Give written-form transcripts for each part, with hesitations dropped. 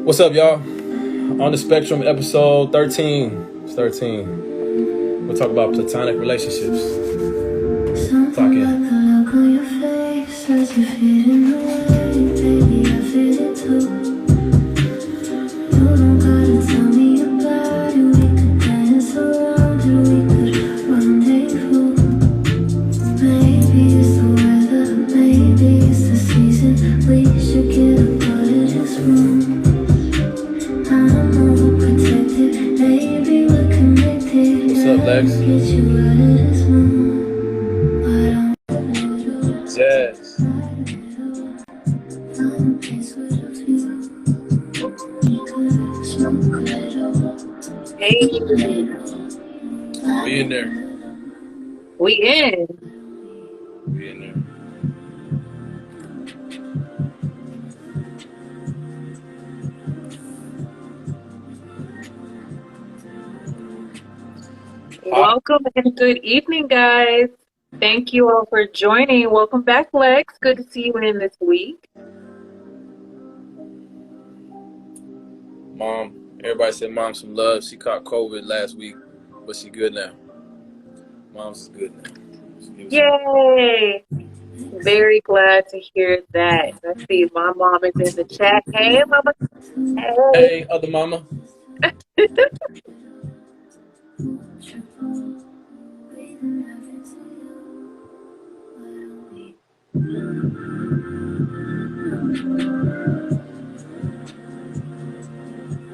What's up, y'all? On the Spectrum, episode 13. It's 13. We'll talk about platonic relationships. Clock in. Like the look on your face as you're fading away. Baby, I feel it too. You don't gotta tell me about it. We could dance around it. We could rendezvous. Maybe it's the weather. Maybe it's the season. We should get a part of this room. I'm overprotected, baby, we're connected. What's up, Lex? Get you out of this room. Jazz. Hey, We in there. we in. We in there. Welcome and good evening, guys. Thank you all for joining. Welcome back, Lex. Good to see you in this week. Mom, everybody said Mom some love. She caught COVID last week, but she good now. Mom's is good now. Yay! Very glad to hear that. Let's see, my mom is in the chat. Hey, mama. Hey, other mama.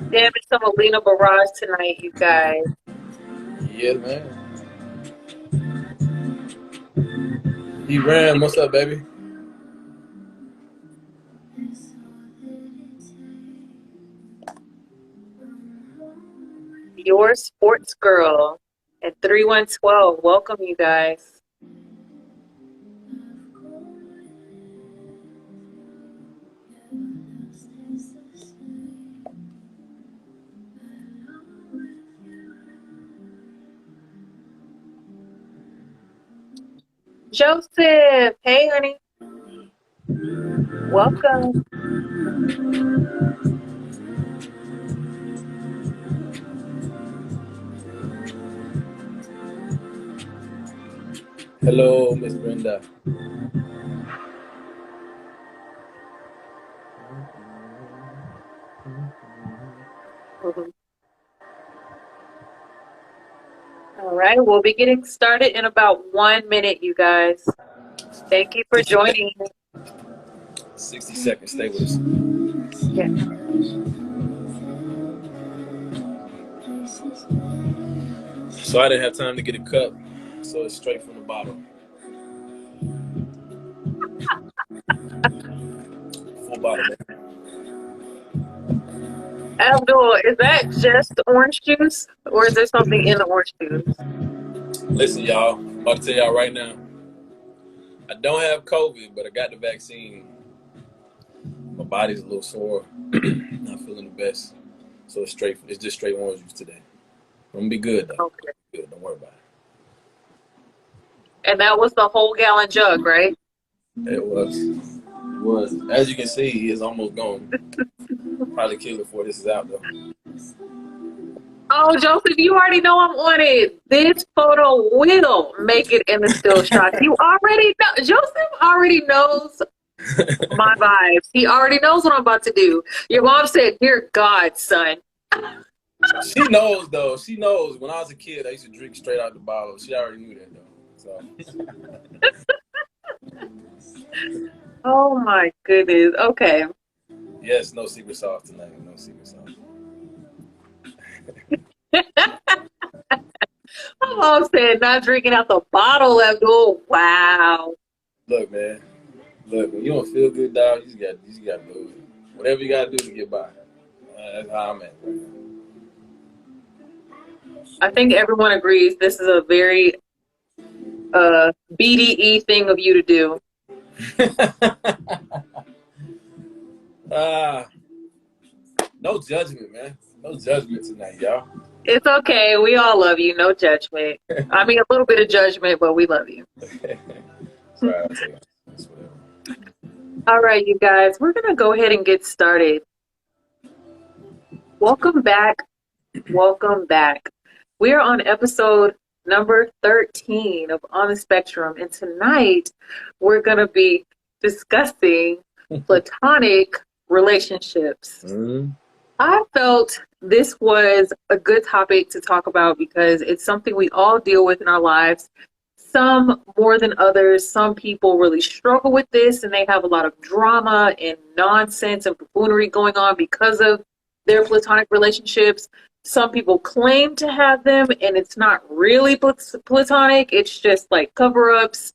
Damn, it's some Alina Barrage tonight, you guys. Yeah, man. He ran. What's up, baby? Your sports girl at 3112. Welcome, you guys. Joseph, hey, honey. Welcome. Hello, Miss Brenda. All right, we'll be getting started in about 1 minute, you guys. Thank you for joining. 60 seconds. Stay with us. Yeah. So I didn't have time to get a cup, so it's straight from the bottle. Full bottle. Abdul, is that just orange juice or is there something in the orange juice? Listen, y'all, I'm about to tell y'all right now. I don't have COVID, but I got the vaccine. My body's a little sore. Not feeling the best. So it's just straight orange juice today. I'm gonna be good though. Okay. Good, don't worry about And that was the whole gallon jug, right? it. It was. As you can see, he is almost gone. Probably kill it before this is out though. Oh, Joseph, you already know I'm on it. This photo will make it in the still shot. You already know. Joseph already knows my vibes. He already knows what I'm about to do. Your mom said, "Dear God, son." She knows though. She knows. When I was a kid, I used to drink straight out the bottle. She already knew that though. So. Oh my goodness. Okay. Yes, no secret sauce tonight. No secret sauce. My mom said not drinking out the bottle, Abdul. Wow. Look, man. Look, when you don't feel good, dog, you just got to do it. Whatever you got to do to get by. That's how I'm at right now. I think everyone agrees this is a very BDE thing of you to do. No judgment, man. No judgment tonight, y'all. It's okay. We all love you. No judgment. I mean, a little bit of judgment, but we love you. Sorry, I'll take it. All right, you guys. We're going to go ahead and get started. Welcome back. Welcome back. We are on episode number 13 of On the Spectrum, and tonight we're going to be discussing platonic relationships. I felt this was a good topic to talk about because it's something we all deal with in our lives. Some more than others. Some people really struggle with this and they have a lot of drama and nonsense and buffoonery going on because of their platonic relationships. Some people claim to have them and it's not really platonic. It's just like cover-ups.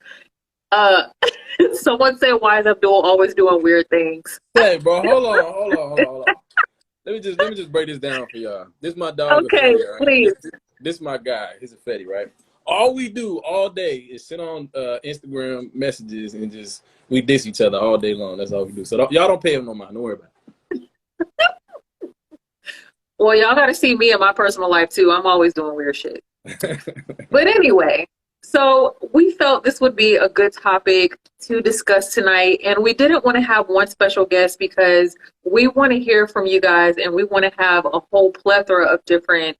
Someone said, why is Abdul always doing weird things? Hey, bro, hold on. Let me just break this down for y'all. This is my dog. Okay, Fetty, right? please. This is my guy. He's a Fetty, right? All we do all day is sit on Instagram messages and just we diss each other all day long. That's all we do. So y'all don't pay him no mind. Don't worry about it. Well, y'all got to see me in my personal life too. I'm always doing weird shit. But anyway, so we felt this would be a good topic to discuss tonight. And we didn't want to have one special guest because we want to hear from you guys and we want to have a whole plethora of different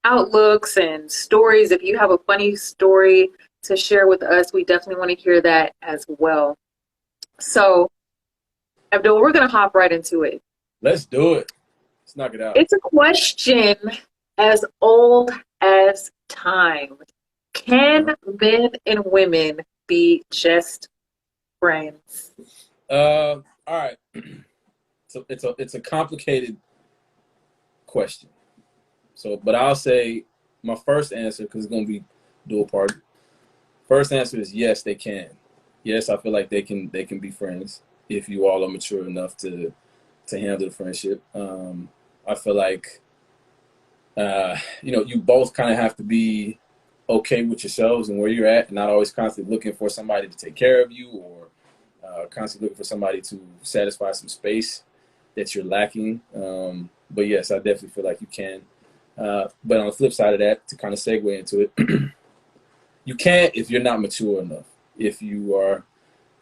outlooks and stories. If you have a funny story to share with us, we definitely want to hear that as well. So, Abdul, we're going to hop right into it. Let's do it. Let's knock it out. It's a question as old as time. Can men and women be just friends? All right. So it's a complicated question. So, but I'll say my first answer, because it's going to be dual part. First answer is yes, they can. Yes, I feel like they can be friends if you all are mature enough to handle the friendship. I feel like you both kind of have to be okay with yourselves and where you're at, and not always constantly looking for somebody to take care of you or constantly looking for somebody to satisfy some space that you're lacking. But yes, I definitely feel like you can. But on the flip side of that, to kind of segue into it, you can't if you're not mature enough. If you are,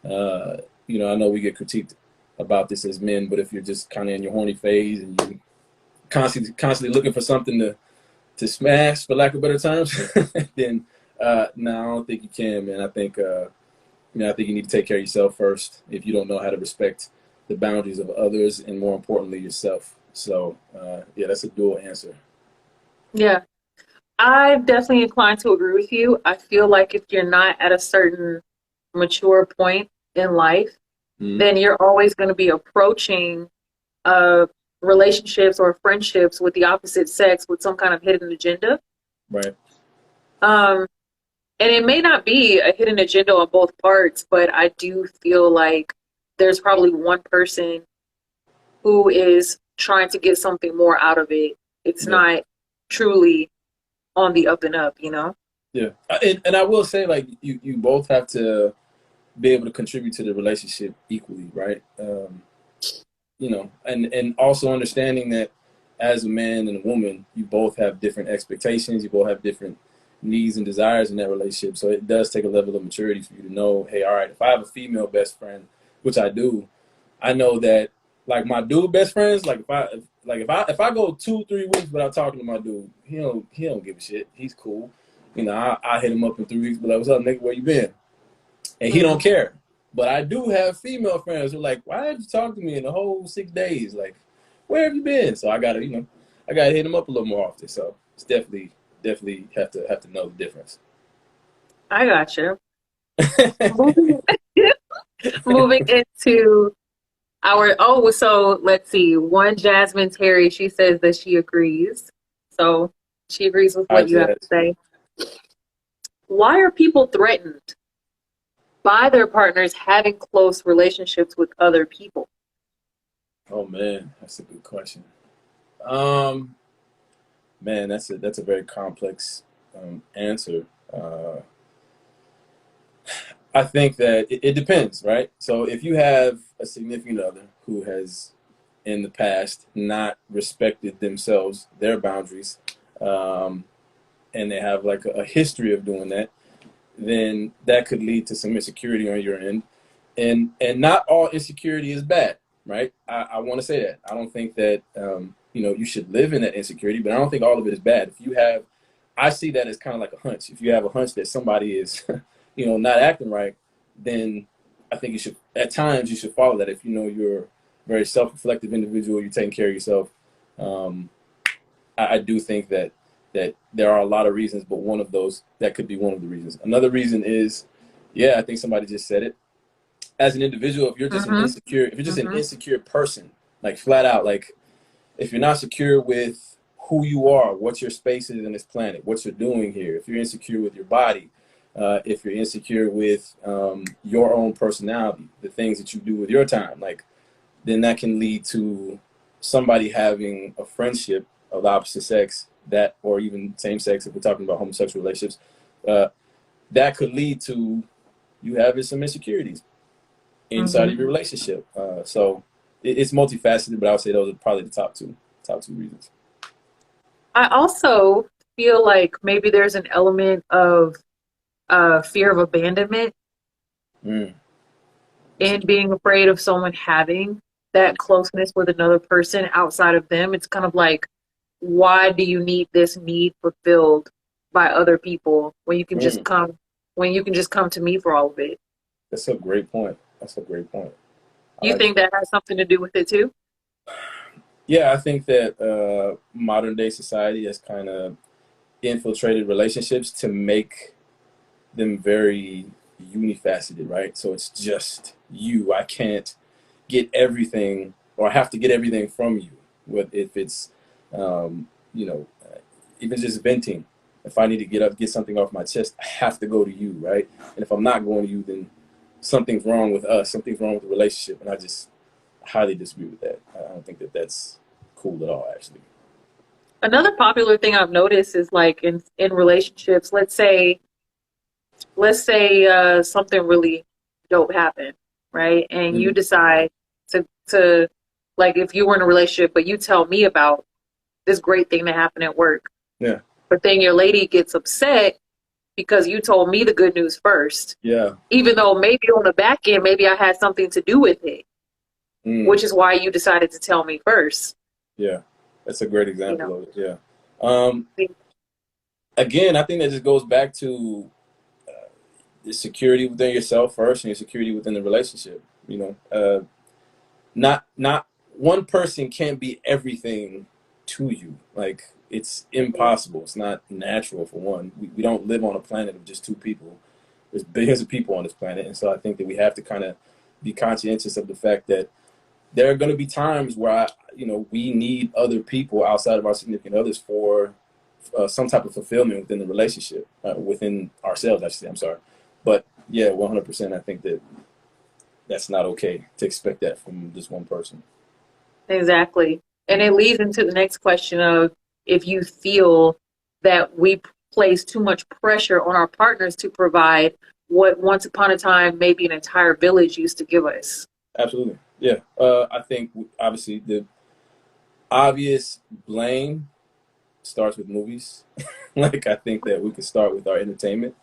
I know we get critiqued about this as men, but if you're just kind of in your horny phase and you constantly looking for something to smash, for lack of better terms, then no, I don't think you can, man. I think I think you need to take care of yourself first if you don't know how to respect the boundaries of others and, more importantly, yourself. So yeah, that's a dual answer. Yeah, I'm definitely inclined to agree with you. I feel like if you're not at a certain mature point in life, then you're always going to be approaching relationships or friendships with the opposite sex with some kind of hidden agenda. Right. And it may not be a hidden agenda on both parts, but I do feel like there's probably one person who is trying to get something more out of it. It's not truly on the up and up, Yeah. And I will say, like, you both have to be able to contribute to the relationship equally, right? And also understanding that as a man and a woman, you both have different expectations, you both have different needs and desires in that relationship. So it does take a level of maturity for you to know, hey, all right, if I have a female best friend, which I do, I know that, like, my dude best friends, like if I go 2-3 weeks without talking to my dude, he don't give a shit. He's cool. I hit him up in 3 weeks, but like, what's up, nigga? Where you been? And he don't care. But I do have female friends who are like, why did you talk to me in the whole 6 days? Like, where have you been? So I gotta hit him up a little more often. So it's definitely have to know the difference. I got you. Moving into so let's see. One Jasmine Terry, she says that she agrees. So she agrees with what you have to say. Why are people threatened by their partners having close relationships with other people? Oh man, that's a good question. Man, that's a very complex answer. I think that it depends, right? So if you have a significant other who has in the past not respected themselves, their boundaries, and they have like a history of doing that, then that could lead to some insecurity on your end. And not all insecurity is bad, right? I want to say that. I don't think that, you should live in that insecurity, but I don't think all of it is bad. I see that as kind of like a hunch. If you have a hunch that somebody is, not acting right, then I think at times you should follow that. If you're a very self-reflective individual, you're taking care of yourself. I do think that there are a lot of reasons, but that could be one of the reasons. Another reason is, I think somebody just said it. As an individual, if you're just an insecure person, like flat out, like if you're not secure with who you are, what your space is in this planet, what you're doing here, if you're insecure with your body, if you're insecure with your own personality, the things that you do with your time, like then that can lead to somebody having a friendship of the opposite sex, or even same sex, if we're talking about homosexual relationships, that could lead to you having some insecurities inside of your relationship. So it's multifaceted, but I would say those are probably the top two reasons. I also feel like maybe there's an element of fear of abandonment and being afraid of someone having that closeness with another person outside of them. It's kind of like, why do you need this need fulfilled by other people when you can just come to me for all of it? That's a great point. You think that has something to do with it too? Yeah, I think that modern day society has kind of infiltrated relationships to make them very unifaceted, right? So it's just you. I can't get everything, or I have to get everything from you. If it's, even just venting. If I need to get something off my chest, I have to go to you, right? And if I'm not going to you, then something's wrong with us. Something's wrong with the relationship, and I just highly disagree with that. I don't think that that's cool at all, actually. Another popular thing I've noticed is like in relationships, let's say something really dope happened, right? And you decide to like, if you were in a relationship, but you tell me about this great thing that happened at work. Yeah. But then your lady gets upset because you told me the good news first. Yeah. Even though maybe on the back end, maybe I had something to do with it, which is why you decided to tell me first. Yeah. That's a great example of it. Yeah. Again, I think that just goes back to the security within yourself first and your security within the relationship. Not one person can't be everything to you. Like, it's impossible. It's not natural, for one. We don't live on a planet of just two people. There's billions of people on this planet. And so I think that we have to kind of be conscientious of the fact that there are going to be times where, we need other people outside of our significant others for some type of fulfillment within the relationship, within ourselves, I should say. I'm sorry. But yeah, 100%, I think that that's not okay to expect that from just one person. Exactly. And it leads into the next question of, if you feel that we place too much pressure on our partners to provide what once upon a time maybe an entire village used to give us. Absolutely. Yeah. I think obviously the obvious blame starts with movies. Like, I think that we could start with our entertainment.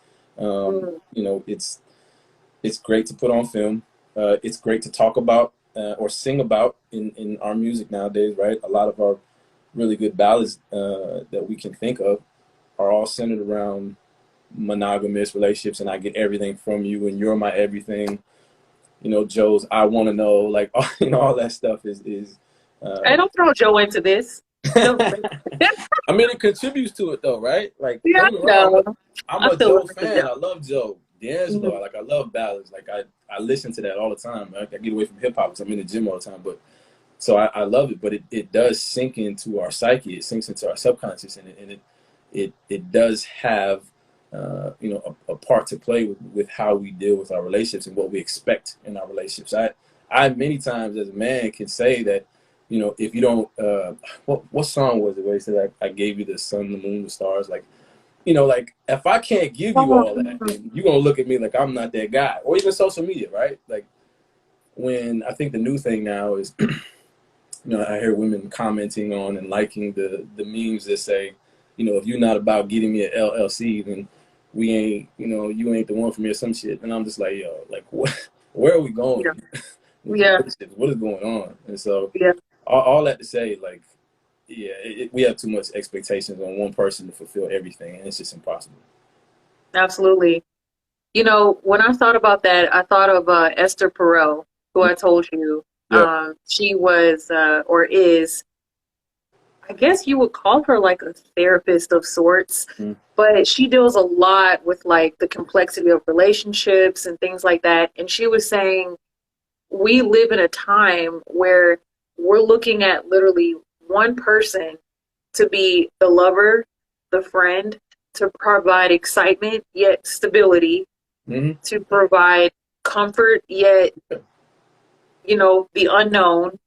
It's great to put on film. It's great to talk about or sing about in our music nowadays, right? A lot of our really good ballads that we can think of are all centered around monogamous relationships, and I get everything from you, and you're my everything. Joe's I Want to Know, like, all that stuff is I don't throw Joe into this. I mean, it contributes to it though, right? Like, Yeah, I'm a Joe fan. I love Joe D'Angelo. Like, I love ballads. Like, I listen to that all the time. Right? I get away from hip hop because I'm in the gym all the time, but so I love it. But it does sink into our psyche. It sinks into our subconscious, and it does have a part to play with how we deal with our relationships and what we expect in our relationships. I many times as a man can say that, if you don't, what song was it where he said, like, I gave you the sun, the moon, the stars, like, like, if I can't give you all that, then you're going to look at me like I'm not that guy. Or even social media, right? Like, when I think the new thing now is, I hear women commenting on and liking the memes that say, if you're not about getting me an LLC, then we ain't, you ain't the one for me or some shit. And I'm just like, yo, like, where are we going? Yeah. What is going on? And so all that to say, like, yeah, we have too much expectations on one person to fulfill everything, and it's just impossible. Absolutely. You know, when I thought about that, I thought of Esther Perel, who I told you. Yep. She was or is, I guess you would call her like a therapist of sorts, Mm. but she deals a lot with like the complexity of relationships and things like that. And she was saying we live in a time where we're looking at literally one person to be the lover, the friend, to provide excitement yet stability, Hmm. to provide comfort yet, you know, the unknown.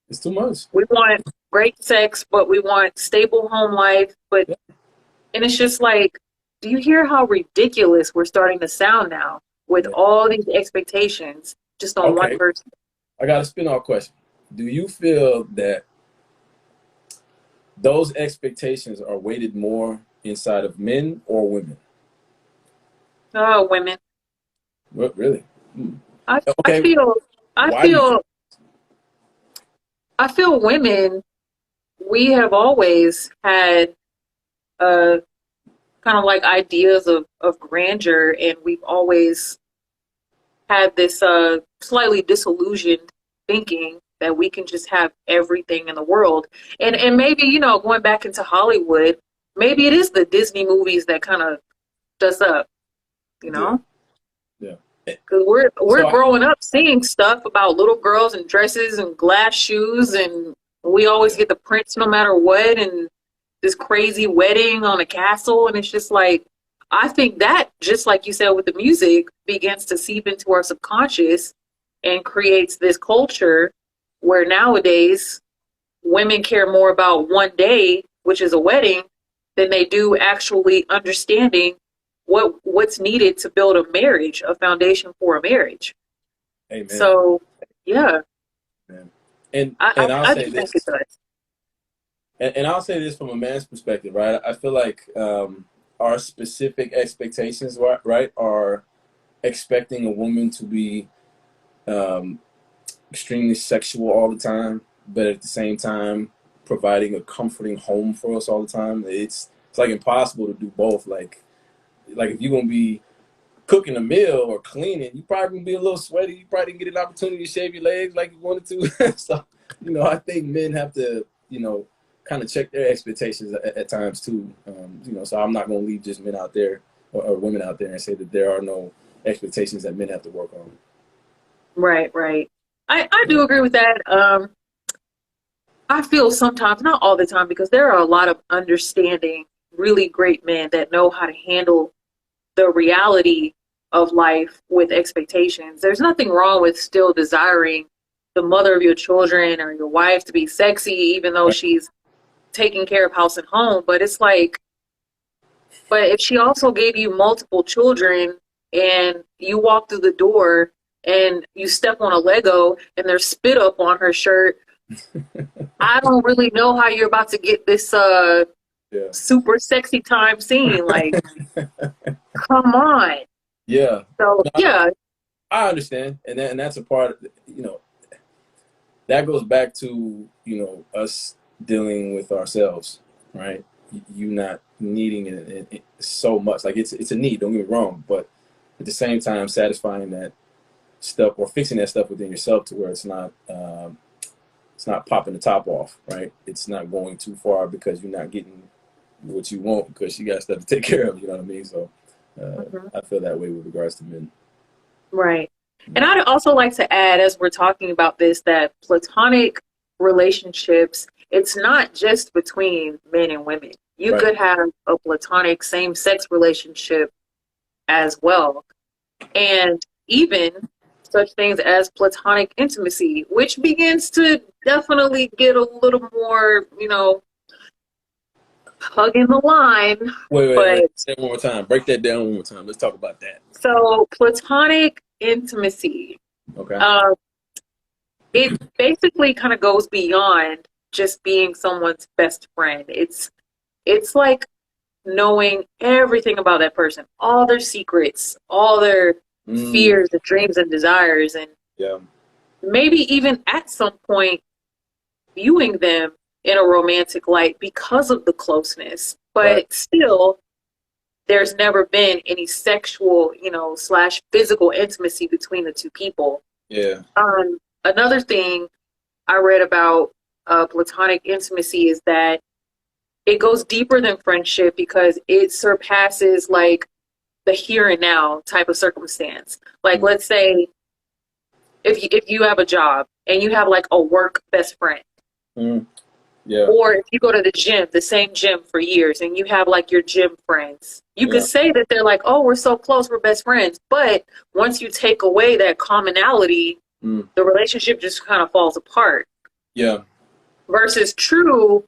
It's too much. We want great sex, but we want stable home life. But Yeah. and it's just like, do you hear how ridiculous we're starting to sound now with Yeah. all these expectations just on one Okay, person? I got a spin-off question. Do you feel that those expectations are weighted more inside of men or women? Oh, women. Really? Hmm. I I Okay, feel I why do you think? feel I feel women, we have always had uh kind of like ideas of grandeur, and we've always had this slightly disillusioned thinking that we can just have everything in the world. And maybe, you know, going back into Hollywood, maybe it is the Disney movies that kind of us up, you Yeah, know? yeah. Because we're So I, growing up seeing stuff about little girls and dresses and glass shoes, and we always yeah, get the prince no matter what, and this crazy wedding on a castle, and it's just like I think that just like you said with the music begins to seep into our subconscious and creates this culture where nowadays women care more about one day, which is a wedding, than they do actually understanding what's needed to build a marriage, a foundation for a marriage. amen, So, yeah, man. And I, I, and I'll I say do think it this, does. and I'll say this from a man's perspective, right? I feel like our specific expectations, right, are expecting a woman to be um, extremely sexual all the time, but at the same time providing a comforting home for us all the time. It's like impossible to do both. Like if you're gonna be cooking a meal or cleaning, you probably gonna be a little sweaty. You probably didn't get an opportunity to shave your legs like you wanted to. So, I think men have to, kind of check their expectations at times too. So I'm not gonna leave just men out there or women out there and say that there are no expectations that men have to work on. Right, right. I Yeah. do agree with that. I feel sometimes, not all the time, because there are a lot of understanding, really great men that know how to handle the reality of life with expectations. There's nothing wrong with still desiring the mother of your children or your wife to be sexy, even though she's taking care of house and home. But it's like, but if she also gave you multiple children and you walk through the door and you step on a Lego and there's spit up on her shirt, I don't really know how you're about to get this Yeah. super sexy time scene. Like, come on. Yeah. So No, yeah, I understand, and that's a part. That goes back to us dealing with ourselves, right? You not needing it so much. Like it's a need. Don't get me wrong, but at the same time, satisfying that stuff or fixing that stuff within yourself to where it's not popping the top off, right? It's not going too far because you're not getting what you want because you got stuff to take care of. You know what I mean? So mhm, I feel that way with regards to men. right. And Yeah. I'd also like to add, as we're talking about this, that platonic relationships, it's not just between men and women. You Right. could have a platonic same sex relationship as well. And even such things as platonic intimacy, which begins to definitely get a little more, you know, hugging the line. Wait. But Say that one more time. Break that down one more time. Let's talk about that. so platonic intimacy, Okay. uh, it basically kind of goes beyond just being someone's best friend. It's like knowing everything about that person, all their secrets, all their Mm, fears and dreams and desires, and yeah. maybe even at some point viewing them in a romantic light because of the closeness. Right. But still, there's never been any sexual, slash physical intimacy between the two people. Yeah. Another thing I read about platonic intimacy is that it goes deeper than friendship because it surpasses like the here and now type of circumstance. Like, let's say if you have a job and you have like a work best friend, yeah, or if you go to the gym, the same gym for years, and you have like your gym friends, you could say that they're like, oh, we're so close, we're best friends. But once you take away that commonality, the relationship just kind of falls apart. Yeah. Versus true,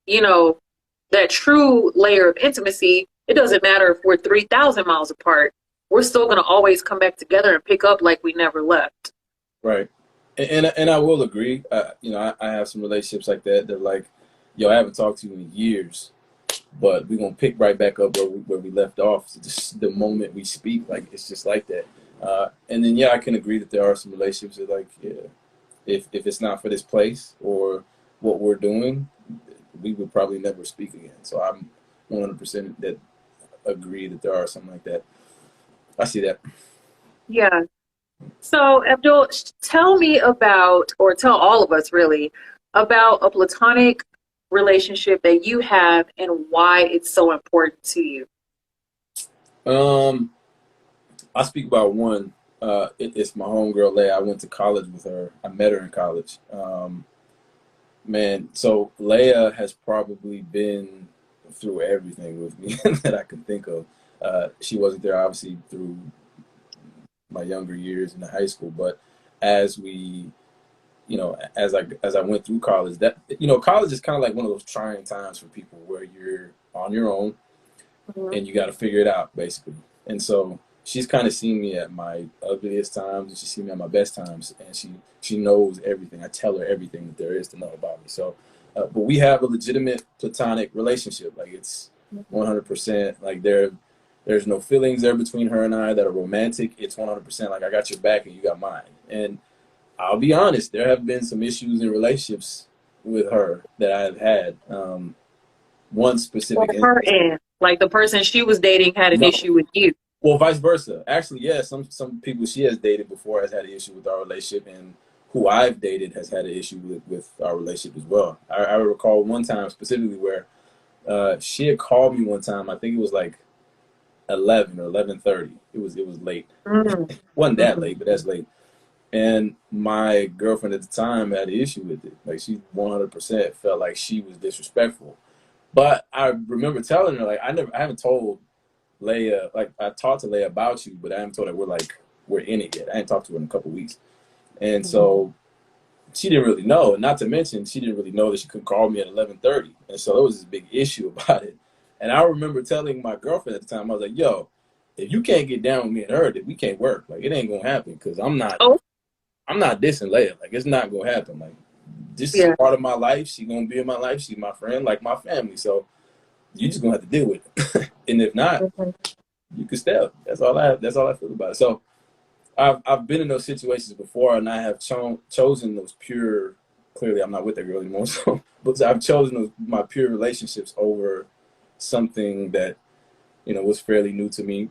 that true layer of intimacy, it doesn't matter if we're 3,000 miles apart. We're still going to always come back together and pick up like we never left. Right. And I will agree. I have some relationships like that. They're like, yo, I haven't talked to you in years, but we're going to pick right back up where we left off. Just the moment we speak, like, it's just like that. And then, I can agree that there are some relationships that, like, if it's not for this place or what we're doing, we would probably never speak again. So I'm 100% that agree that there are something like that. I see that. Yeah. So, Abdul, tell me about, or tell all of us really, about a platonic relationship that you have and why it's so important to you. I speak about one. It's my homegirl, Leia. I went to college with her. I met her in college. Man, so Leia has probably been through everything with me that I can think of. She wasn't there, obviously, through my younger years in the high school, but as we, as I went through college, that college is kind of like one of those trying times for people where you're on your own and you got to figure it out, basically. And so she's kind of seen me at my ugliest times, and she's seen me at my best times, and she knows everything. I tell her everything that there is to know about me. So, but we have a legitimate platonic relationship. Like, it's 100%. Like, there's no feelings there between her and I that are romantic. It's 100% like, I got your back and you got mine. And I'll be honest, there have been some issues in relationships with her that I've had. One specific On her end, like the person she was dating had an issue with you. Well, vice versa. Actually, yeah, some people she has dated before has had an issue with our relationship, and who I've dated has had an issue with our relationship as well. I recall one time specifically where she had called me one time. I think it was like 11 or 11:30. It was late. Wasn't that late, but that's late. And my girlfriend at the time had an issue with it. Like, she 100% felt like she was disrespectful. But I remember telling her, like, I haven't told Leia, like, I talked to Leia about you, but I haven't told her we're in it yet. I hadn't talked to her in a couple weeks. And so she didn't really know. Not to mention, she didn't really know that she couldn't call me at 11:30. And so there was this big issue about it. And I remember telling my girlfriend at the time, I was like, yo, if you can't get down with me and her, then we can't work. Like, it ain't going to happen because I'm not dissing Leia. Like, it's not going to happen. Like, this is part of my life. She's going to be in my life. She's my friend, like my family. So you just going to have to deal with it. And if not, you can step. That's all I feel about it. So I've been in those situations before, and I have chosen those pure. Clearly, I'm not with that girl anymore. So, but I've chosen my pure relationships over something that was fairly new to me.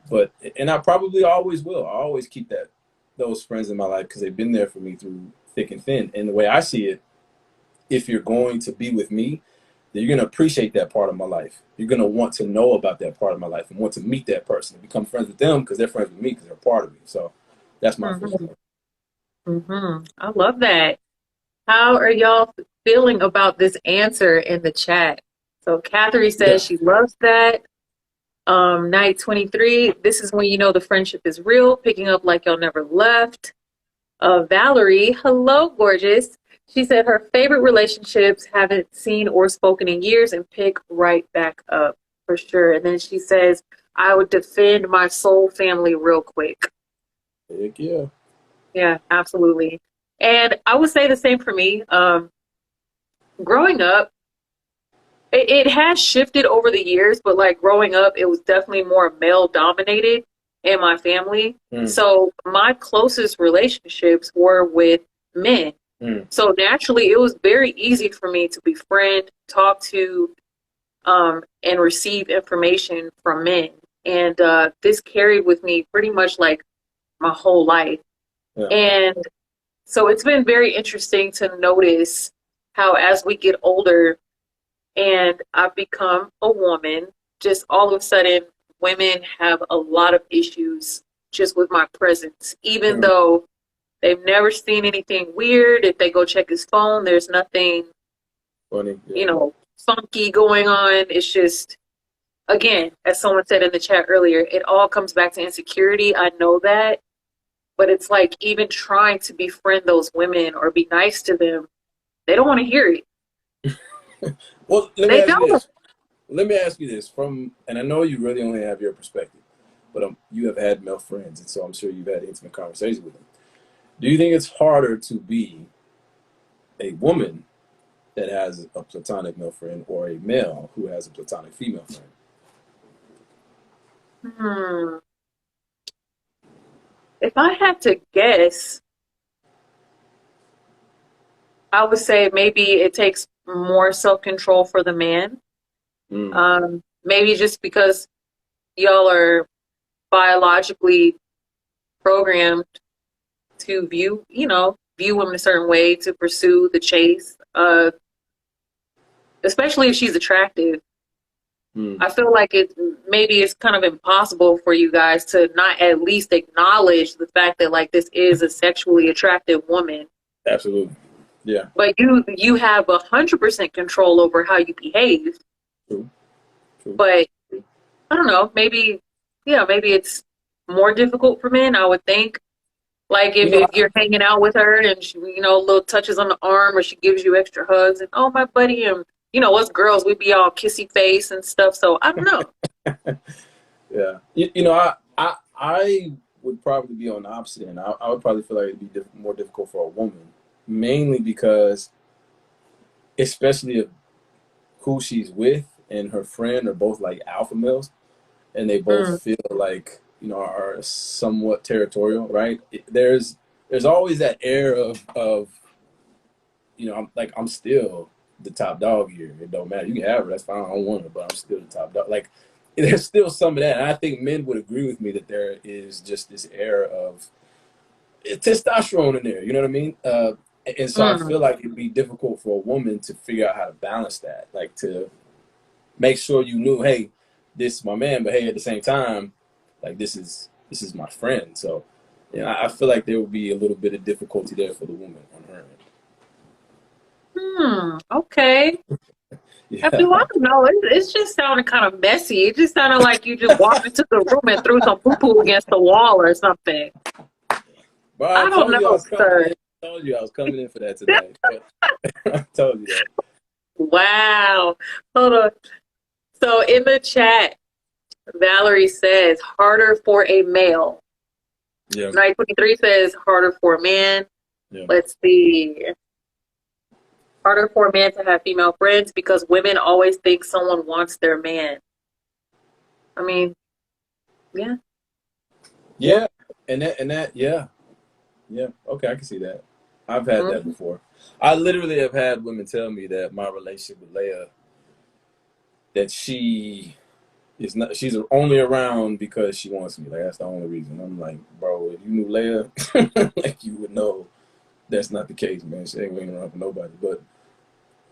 And I probably always will. I always keep those friends in my life because they've been there for me through thick and thin. And the way I see it, if you're going to be with me, then you're going to appreciate that part of my life. You're going to want to know about that part of my life and want to meet that person and become friends with them because they're friends with me because they're part of me. So that's my first I love that. How are y'all feeling about this answer in the chat? So Catherine says she loves that. Night 23, this is when you know the friendship is real, picking up like y'all never left. Valerie, hello, gorgeous. She said her favorite relationships haven't seen or spoken in years and pick right back up for sure. And then she says, I would defend my soul family real quick. Heck yeah. Yeah, absolutely. And I would say the same for me. Growing up, it has shifted over the years, but like growing up, it was definitely more male dominated in my family. So my closest relationships were with men. Mm. So naturally, it was very easy for me to befriend, talk to, and receive information from men. And this carried with me pretty much like my whole life. Yeah. And so it's been very interesting to notice how, as we get older and I've become a woman, just all of a sudden, women have a lot of issues just with my presence, even Mm. though they've never seen anything weird. If they go check his phone, there's nothing, Funny. you Yeah. know, funky going on. It's just, again, as someone said in the chat earlier, it all comes back to insecurity. I know that. But it's like even trying to befriend those women or be nice to them, they don't want to hear it. Well, let me They ask you don't. this. Let me ask you this from, and I know you really only have your perspective, but you have had male friends, and so I'm sure you've had intimate conversations with them. Do you think it's harder to be a woman that has a platonic male friend or a male who has a platonic female friend? Hmm. If I had to guess, I would say maybe it takes more self control for the man. Mm. Maybe just because y'all are biologically programmed to view women a certain way, to pursue the chase. Especially if she's attractive. Mm. I feel like it's kind of impossible for you guys to not at least acknowledge the fact that like this is a sexually attractive woman. Absolutely. Yeah. But you have 100% control over how you behave. True. True. But I don't know, maybe it's more difficult for men, I would think. Like You know, if you're hanging out with her and she, little touches on the arm or she gives you extra hugs and oh my buddy, and us girls we be all kissy face and stuff. So I don't know. yeah. I would probably be on the opposite end. I would probably feel like it'd be more difficult for a woman, mainly because, especially if who she's with and her friend are both like alpha males, and they both Mm, feel like are somewhat territorial, right? There's always that air of I'm still the top dog here. It don't matter. You can have her. That's fine. I don't want her, but I'm still the top dog. Like there's still some of that. And I think men would agree with me that there is just this air of testosterone in there. You know what I mean? And so I mm. feel like it'd be difficult for a woman to figure out how to balance that, like to make sure you knew, hey, this is my man, but hey, at the same time, like this is my friend. So, I feel like there would be a little bit of difficulty there for the woman on her end. Okay. I Yeah. do. I don't know. It's just sounded kind of messy. It just sounded like you just walked into the room and threw some poo poo against the wall or something. But I I don't told you I know, was coming sir. in. I told you I was coming in for that today. But I told you that. Wow. Hold on. So in the chat, Valerie says harder for a male. Yeah. 923 says harder for a man. Yeah. Let's see. Harder for a man to have female friends because women always think someone wants their man. I mean, yeah. Yeah. And that yeah. Yeah. Okay, I can see that. I've had that Mm-hmm. before. I literally have had women tell me that my relationship with Leia, that she's only around because she wants me. Like that's the only reason. I'm like, bro, if you knew Leia, like you would know that's not the case, man. She ain't waiting around for nobody. But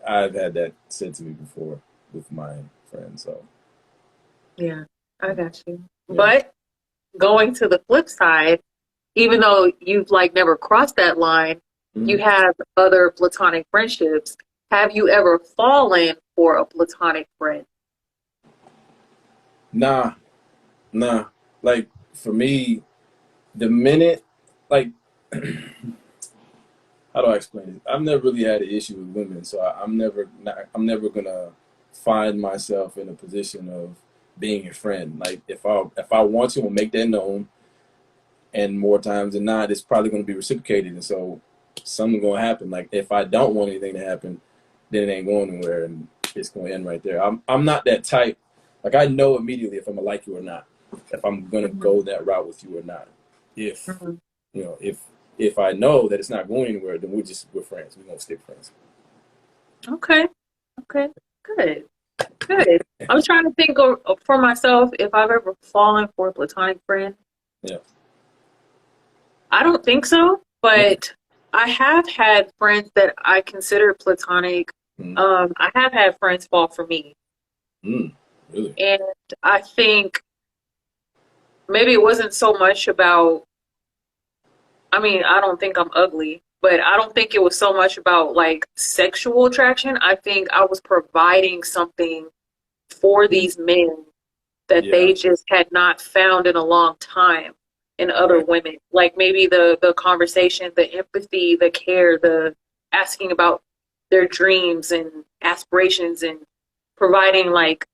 I've had that said to me before with my friends. So Yeah, I got you. yeah. But going to the flip side, even though you've like never crossed that line, you Mhm. have other platonic friendships. Have you ever fallen for a platonic friend? Nah, nah. Like for me, the minute, like, how do I explain it? I've never really had an issue with women, so I'm never gonna find myself in a position of being a friend. Like if I want to, I'll make that known, and more times than not, it's probably gonna be reciprocated, and so something's gonna happen. Like if I don't want anything to happen, then it ain't going anywhere, and it's gonna end right there. I'm not that type. Like I know immediately if I'm gonna like you or not, if I'm gonna Mhm, go that route with you or not. If mhm, you know if if I know that it's not going anywhere, then we're friends. We're gonna stay friends. Okay. Okay. Good. Good. I was trying to think of for myself if I've ever fallen for a platonic friend. Yeah. I don't think so, but I have had friends that I consider platonic. Mm. I have had friends fall for me. Really? And I think maybe it wasn't so much about, I mean, I don't think I'm ugly, but I don't think it was so much about like sexual attraction. I think I was providing something for these men that Yeah. they just had not found in a long time in other Right. women. Like maybe the conversation, the empathy, the care, the asking about their dreams and aspirations and providing like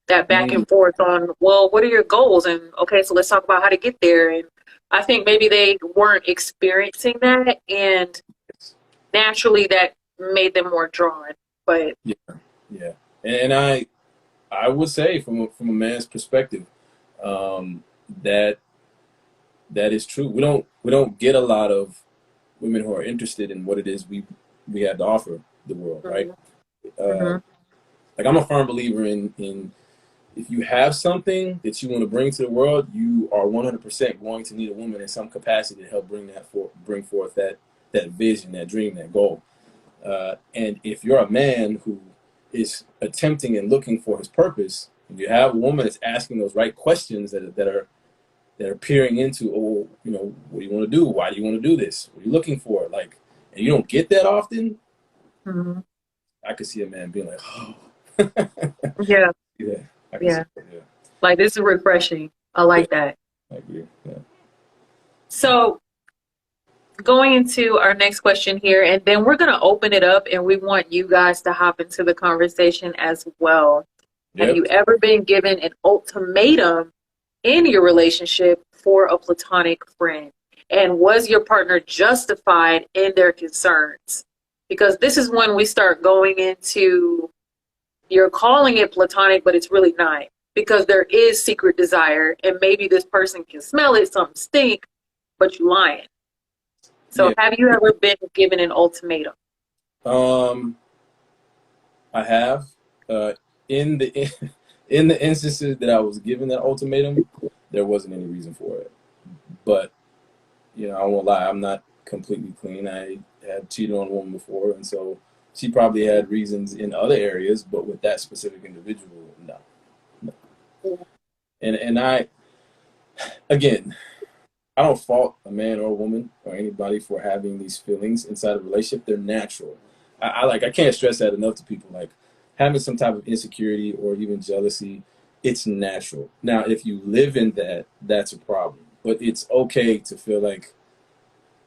that back Mm. and forth on, well, what are your goals? And okay, so let's talk about how to get there. And I think maybe they weren't experiencing that, and naturally that made them more drawn. But Yeah. Yeah. And I would say from a man's perspective, um, that that is true. We don't get a lot of women who are interested in what it is we have to offer the world, right? mhm, Uh, mhm, like I'm a firm believer in if you have something that you want to bring to the world, you are 100% going to need a woman in some capacity to help bring forth that vision, that dream, that goal. And if you're a man who is attempting and looking for his purpose, and you have a woman that's asking those right questions that are peering into, oh, what do you want to do? Why do you want to do this? What are you looking for? Like, and you don't get that often. mhm. I could see a man being like, oh, Yeah, yeah, I can see yeah. that. Yeah, Like this is refreshing. I yeah, like that. I agree. Yeah, So going into our next question here, and then we're going to open it up and we want you guys to hop into the conversation as well. Have yep. you ever been given an ultimatum in your relationship for a platonic friend? And was your partner justified in their concerns? Because this is when we start going into, you're calling it platonic, but it's really not. Because there is secret desire, and maybe this person can smell it, something stink, but you lying. So Yeah. have you ever been given an ultimatum? Um, I have uh, in the in the instances that I was given that ultimatum, there wasn't any reason for it. But I won't lie, I'm not completely clean. I had cheated on a woman before, and so she probably had reasons in other areas, but with that specific individual, no, no. And I again, I don't fault a man or a woman or anybody for having these feelings inside a relationship. They're natural. I can't stress that enough to people. Like having some type of insecurity or even jealousy, it's natural. Now, if you live in that, that's a problem. But it's okay to feel like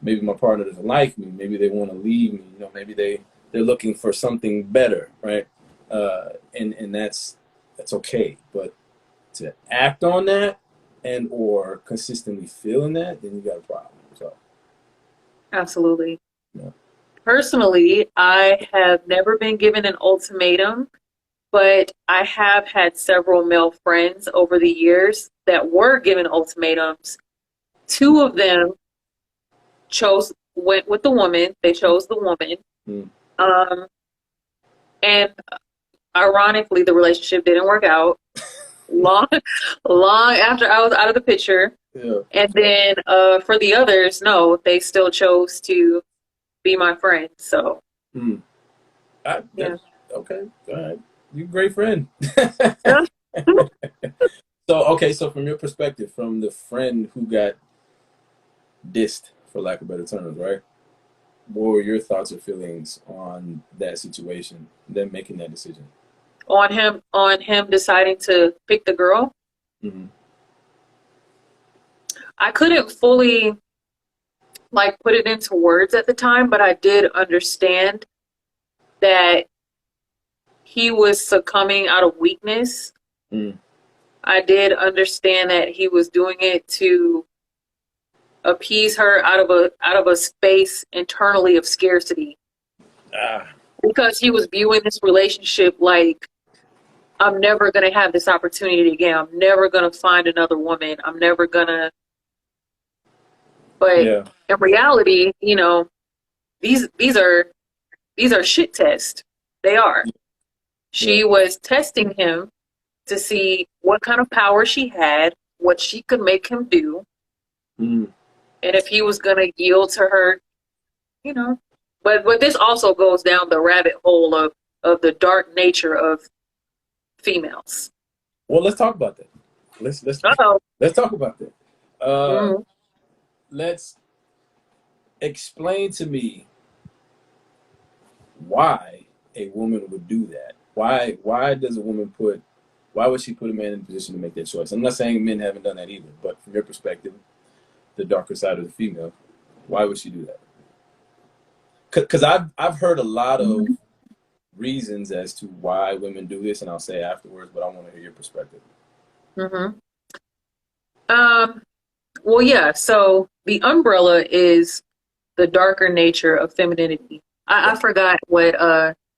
maybe my partner doesn't like me. Maybe they want to leave me. Maybe they're looking for something better, right? And that's okay. But to act on that and or consistently feeling that, then you got a problem. So Absolutely. yeah. Personally, I have never been given an ultimatum, but I have had several male friends over the years that were given ultimatums. Two of them went with the woman. They chose the woman. Mm. Um, and ironically, the relationship didn't work out long, long after I was out of the picture. Yeah. And then for the others, no, they still chose to be my friend. So, Mm. yeah. Okay. All right. You're a great friend. So okay. So from your perspective, from the friend who got dissed, for lack of better terms, right? What were your thoughts or feelings on that situation, them making that decision? On him deciding to pick the girl. Mm-hmm. I couldn't fully like put it into words at the time, but I did understand that he was succumbing out of weakness. Mm. I did understand that he was doing it to appease her out of a space internally of scarcity, Ah. because he was viewing this relationship like, I'm never going to have this opportunity again. I'm never going to find another woman. I'm never going to But Yeah. in reality, you know, these are shit tests. They are. Yeah. She was testing him to see what kind of power she had, what she could make him do, Mm. and if he was gonna yield to her, you know. But this also goes down the rabbit hole of the dark nature of females. Well, let's talk about that. Let's Uh-oh. let's talk about that. Uh, Mm-hmm. let's explain to me why a woman would do that. Why does a woman put? Why would she put a man in a position to make that choice? I'm not saying men haven't done that either, but from your perspective, the darker side of the female, why would she do that? Because I've heard a lot of reasons as to why women do this, and I'll say afterwards, but I want to hear your perspective. Mm-hmm. Um, well, yeah, so the umbrella is the darker nature of femininity. I forgot what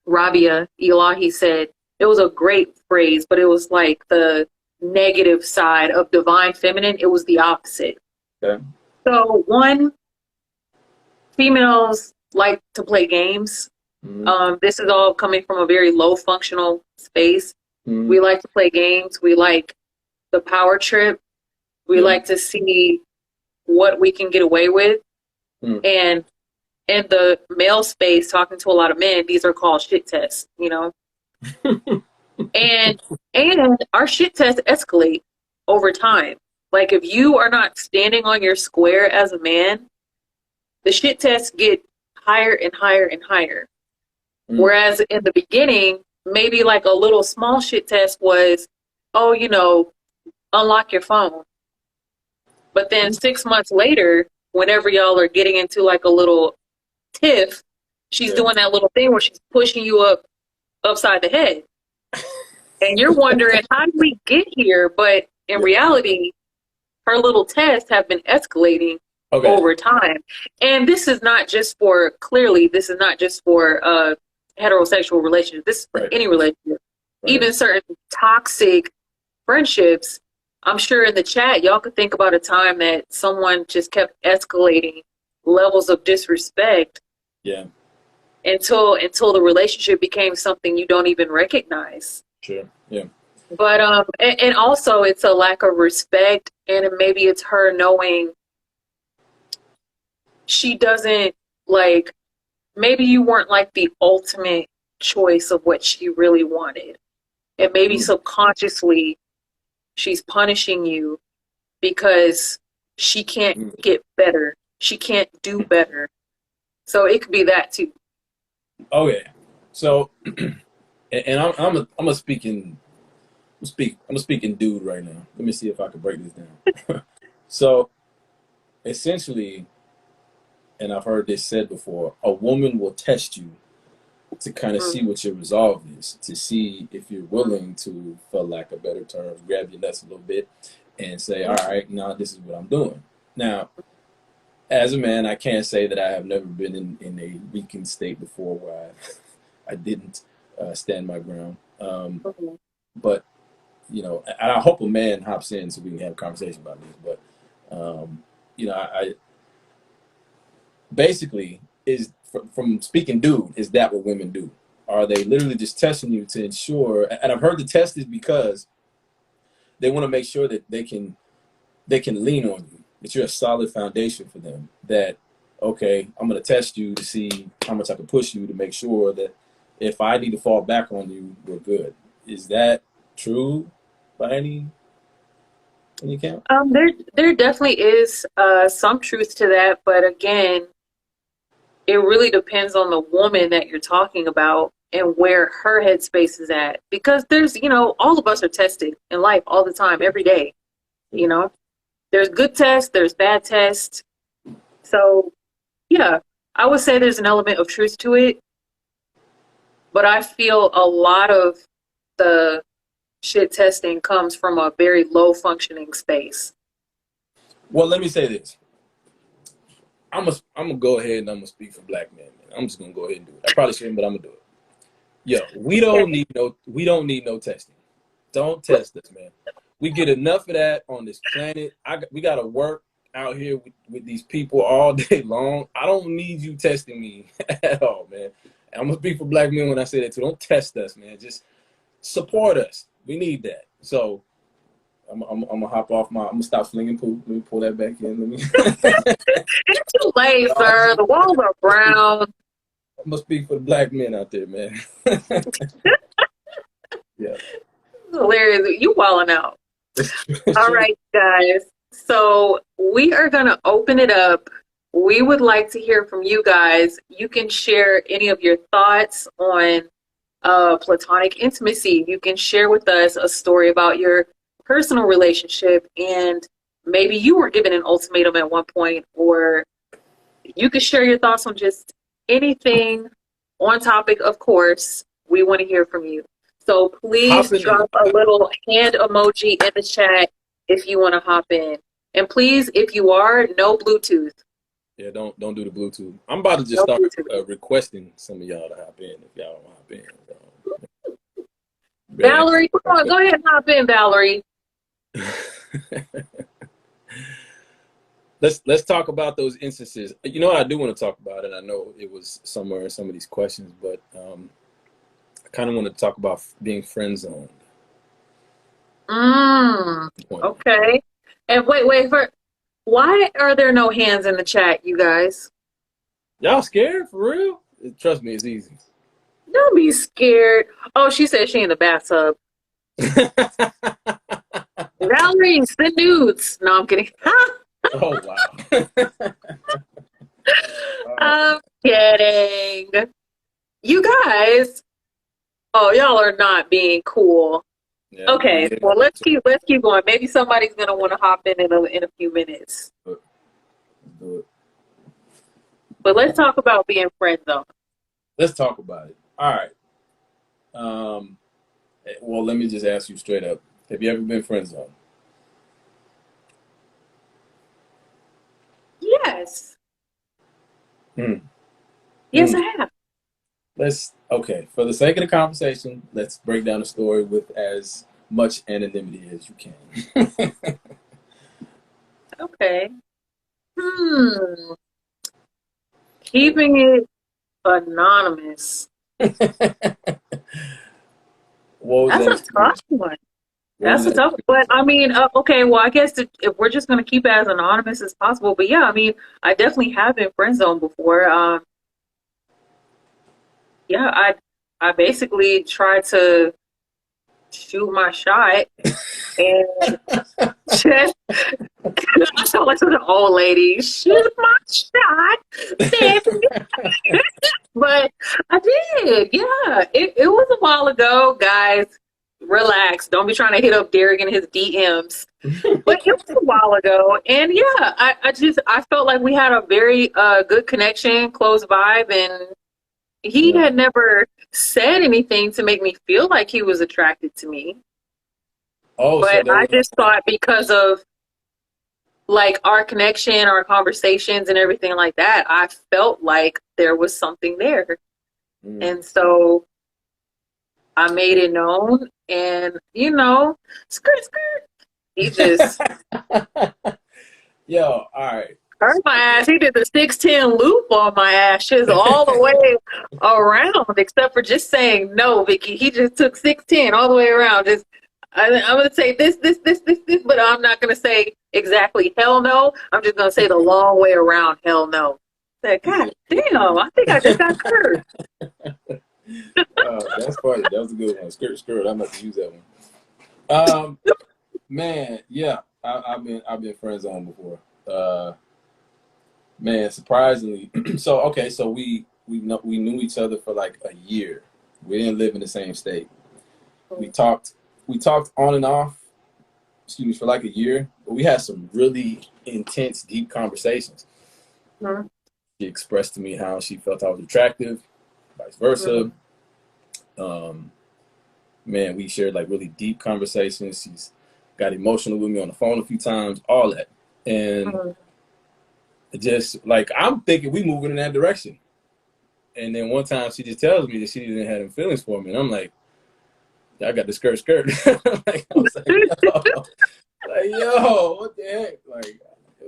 Rabia Elahi said. It was a great phrase, but it was like the negative side of divine feminine. It was the opposite. Okay. So one, females like to play games. Mm-hmm. This is all coming from a very low functional space. Mm-hmm. We like to play games. We like the power trip. We Yeah. like to see what we can get away with. Mm. And in the male space, talking to a lot of men, these are called shit tests, you know? and our shit tests escalate over time. Like if you are not standing on your square as a man, the shit tests get higher and higher and higher. Mm. Whereas in the beginning, maybe like a little small shit test was, oh, you know, unlock your phone. But then 6 months later, whenever y'all are getting into like a little tiff, she's Yeah. doing that little thing where she's pushing you upside the head. And you're wondering, how did we get here? But in reality, her little tests have been escalating over time. And this is not just for, clearly, this is not just for heterosexual relationships. This is for any relationship. Even certain toxic friendships. I'm sure in the chat, y'all could think about a time that someone just kept escalating levels of disrespect. Yeah. Until the relationship became something you don't even recognize. Sure. Yeah. But and also it's a lack of respect, and maybe it's her knowing she doesn't like, maybe you weren't like the ultimate choice of what she really wanted. And maybe subconsciously she's punishing you because she can't get better. She can't do better. So it could be that too. Oh yeah. So, and I'm a speaking dude right now. Let me see if I can break this down. So, essentially, and I've heard this said before, a woman will test you to kind of see what your resolve is, to see if you're willing to, for lack of better terms, grab your nuts a little bit and say, all right, now this is what I'm doing. Now, as a man, I can't say that I have never been in a weakened state before where I didn't stand my ground. But, you know, and I hope a man hops in so we can have a conversation about this. But, you know, I basically is from speaking dude, is that what women do? Are they literally just testing you to ensure? And I've heard the test is because they want to make sure that they can lean on you, that you're a solid foundation for them. That, okay, I'm going to test you to see how much I can push you to make sure that if I need to fall back on you, we're good. Is that true by any account? There definitely is some truth to that, but again, it really depends on the woman that you're talking about and where her headspace is at. Because there's, you know, all of us are tested in life all the time, every day. You know, there's good tests, there's bad tests. So, yeah, I would say there's an element of truth to it. But I feel a lot of the shit testing comes from a very low functioning space. Well, let me say this. I'm gonna go ahead and I'm gonna speak for black men. I'm just gonna go ahead and do it. I probably shouldn't, but I'm gonna do it. Yo, we don't need no testing. Don't test us, man. We get enough of that on this planet. We gotta work out here with these people all day long. I don't need you testing me at all, man. I'm gonna speak for black men when I say that too. Don't test us, man. Just support us. We need that. So I'm gonna hop off I'm gonna stop flinging poop. Let me pull that back in. Let me. It's too late, sir. The walls are brown. I'm gonna speak for the black men out there, man. Yeah. Hilarious. You wilding out. All right, guys. So we are going to open it up. We would like to hear from you guys. You can share any of your thoughts on platonic intimacy. You can share with us a story about your personal relationship, and maybe you were given an ultimatum at one point, or you can share your thoughts on just anything on topic, of course. We want to hear from you. So please drop a little hand emoji in the chat if you want to hop in. And please, if you are, no Bluetooth. Yeah, don't do the Bluetooth. I'm about to just start requesting some of y'all to hop in if y'all don't hop in. Valerie, come on, go ahead and hop in, Valerie. Let's talk about those instances. You know what I do want to talk about, and I know it was somewhere in some of these questions, but I kind of want to talk about being friend zoned. Okay. And wait, why are there no hands in the chat, you guys? Y'all scared for real? Trust me, it's easy. Don't be scared. Oh, she said she in the bathtub. Valerie, send nudes. No, I'm kidding. Oh, wow. I'm kidding. You guys. Oh, y'all are not being cool. Yeah, okay, well let's keep going. Maybe somebody's gonna want to hop in a few minutes. Let's do it. But let's talk about being friend zoned. Let's talk about it. All right. Well, let me just ask you straight up: have you ever been friend zoned? Yes. Yes, I have. Okay, for the sake of the conversation, let's break down the story with as much anonymity as you can. Okay. Keeping it anonymous. That's a tough one. That's a tough one. But I mean, okay, well, I guess if we're just going to keep it as anonymous as possible. But yeah, I mean, I definitely have been friend zoned before. Yeah, I basically tried to shoot my shot and just I sound like such an old lady. Shoot my shot, but I did. Yeah, it was a while ago, guys. Relax. Don't be trying to hit up Derek in his DMs. But it was a while ago, and yeah, I felt like we had a very good connection, close vibe, and he had never said anything to make me feel like he was attracted to me. Oh, but I just thought because of like our connection, our conversations and everything like that, I felt like there was something there. And so I made it known, and you know, skirt. He just yo, all right. Hurt my ass. He did the 6'10" loop on my ass, just all the way around, except for just saying no, Vicky. He just took 6'10" all the way around. Just I'm gonna say this, but I'm not gonna say exactly hell no. I'm just gonna say the long way around hell no. Like, God damn, I think I just got cursed. That's funny. That was a good one. Skirt. I'm about to use that one. Man, yeah, I've been friend zoned before. Man, surprisingly, so we knew each other for like a year. We didn't live in the same state. We talked on and off, for like a year, but we had some really intense, deep conversations. Mm-hmm. She expressed to me how she felt I was attractive, vice versa. Mm-hmm. Man, we shared like really deep conversations. She's got emotional with me on the phone a few times, all that. And just like, I'm thinking we moving in that direction. And then one time she just tells me that she didn't have any feelings for me. And I'm like, I got the skirt. I was like, yo, what the heck? Like,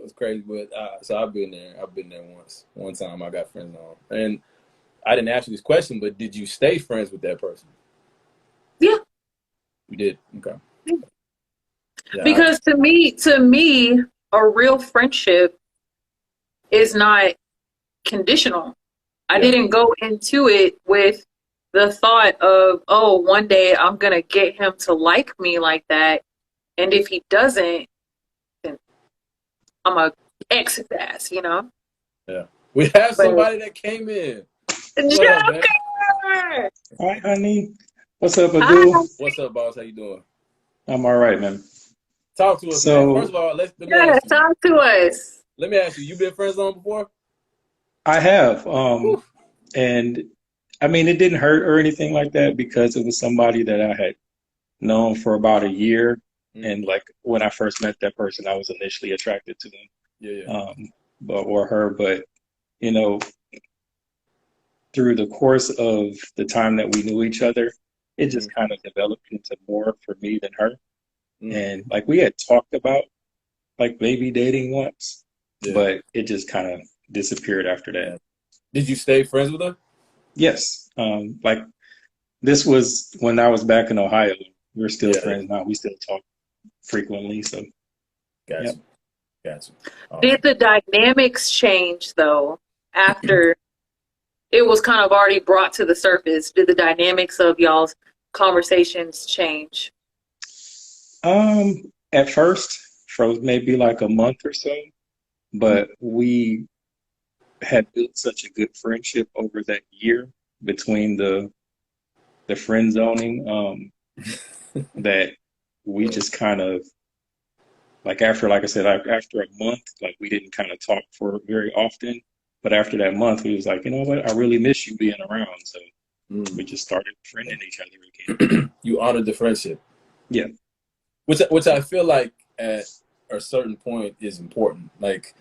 was crazy. But so I've been there. I've been there once. One time I got friend zoned, and I didn't ask you this question, but did you stay friends with that person? Yeah. You did. Okay. Yeah. Because to me, a real friendship is not conditional. I didn't go into it with the thought of, oh, one day I'm gonna get him to like me like that, and if he doesn't, then I'm gonna exit the ass, you know. Yeah. We have But somebody that came in. What up, man? Joker! Hi, honey. What's up, Hi. Adu? What's up, boss? How you doing? I'm all right, man. Talk to us, man. First So of all, let me Yeah, ask you. talk to us. Let me ask you. You been friend zoned before? I have, Whew. and I mean, it didn't hurt or anything like that because it was somebody that I had known for about a year. Mm. And like when I first met that person, I was initially attracted to them, Yeah. or her. But you know, through the course of the time that we knew each other, it Mm. just kind of developed into more for me than her. Mm. And like we had talked about like maybe dating once, Yeah. but it just kind of disappeared after that. Yeah. Did you stay friends with her? Yes. Like this was when I was back in Ohio. We're still Yeah. friends now. We still talk frequently. So, Gotcha. yep. Gotcha. Did Awesome. the dynamics change though after it was kind of already brought to the surface? Did the dynamics of y'all's conversations change? At first, for maybe like a month or so, but we had built such a good friendship over that year between the friend zoning, that we just kind of like after, like I said, after a month, like we didn't kind of talk for very often. But after that month, we was like, you know what? I really miss you being around. So we just started friending each other again. You honored the friendship. Yeah. Which I feel like at a certain point is important. Like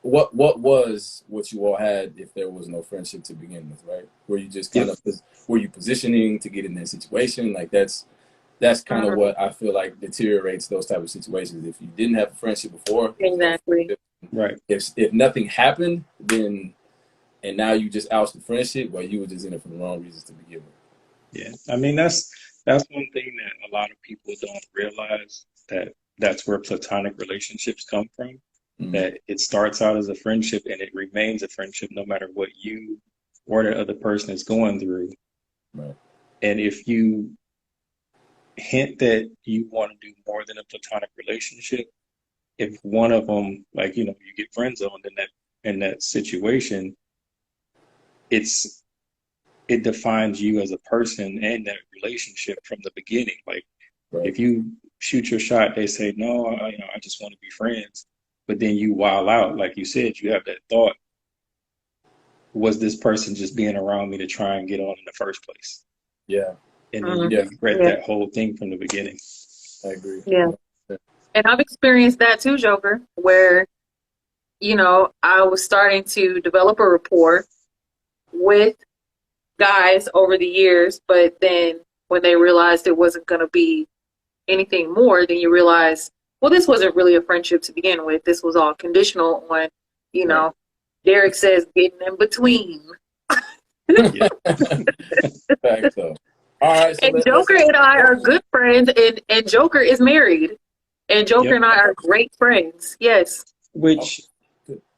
what was what you all had if there was no friendship to begin with, right? Were you just kind Yep. of were you positioning to get in that situation? Like that's kind of what I feel like deteriorates those type of situations. If you didn't have a friendship before, there's no Exactly. friendship. Right. If nothing happened, then and now you just oust the friendship, well, you were just in it for the wrong reasons to begin with. Yeah. I mean, that's one thing that a lot of people don't realize, that that's where platonic relationships come from. That it starts out as a friendship and it remains a friendship no matter what you or the other person is going through. Right. And if you hint that you want to do more than a platonic relationship, if one of them, like, you get friend zoned in that situation, it defines you as a person and that relationship from the beginning. Like, Right. if you shoot your shot, they say, no, I just want to be friends. But then you wild out, like you said, you have that thought, was this person just being around me to try and get on in the first place? Yeah. And then you regret that whole thing from the beginning. I agree. Yeah. And I've experienced that too, Joker, where, I was starting to develop a rapport with guys over the years, but then when they realized it wasn't going to be anything more, then you realize, well, this wasn't really a friendship to begin with. This was all conditional on, Right. Derek says getting in between. Yeah. Fact, so. All right. So And Joker and I are good friends, and Joker is married. And Joker and I are great friends. Yes.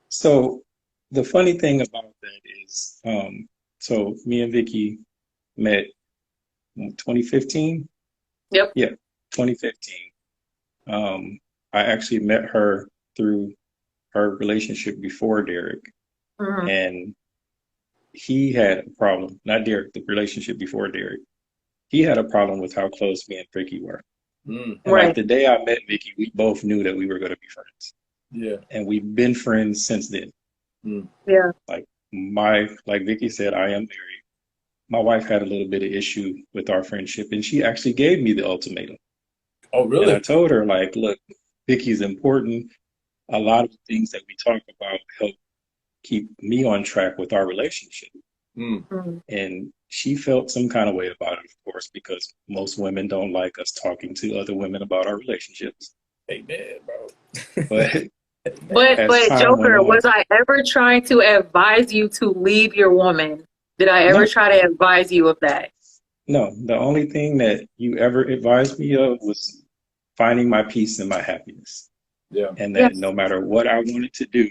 So the funny thing about that is, so me and Vicky met in 2015. Yep. Yeah, 2015. I actually met her through her relationship before Derek, and he had a problem. Not Derek, the relationship before Derek. He had a problem with how close me and Vicky were. And like the day I met Vicky, we both knew that we were going to be friends. Yeah. And we've been friends since then. Yeah. Like Vicky said, I am married. My wife had a little bit of issue with our friendship, and she actually gave me the ultimatum. Oh, really? And I told her, like, look, Vicky's important. A lot of the things that we talk about help keep me on track with our relationship. And she felt some kind of way about it, of course, because most women don't like us talking to other women about our relationships. Amen, bro. As But time went Joker, on, was I ever trying to advise you to leave your woman? Did I ever no, try to advise you of that? no. The only thing that you ever advised me of was finding my peace and my happiness, Yeah. and that Yes. no matter what I wanted to do,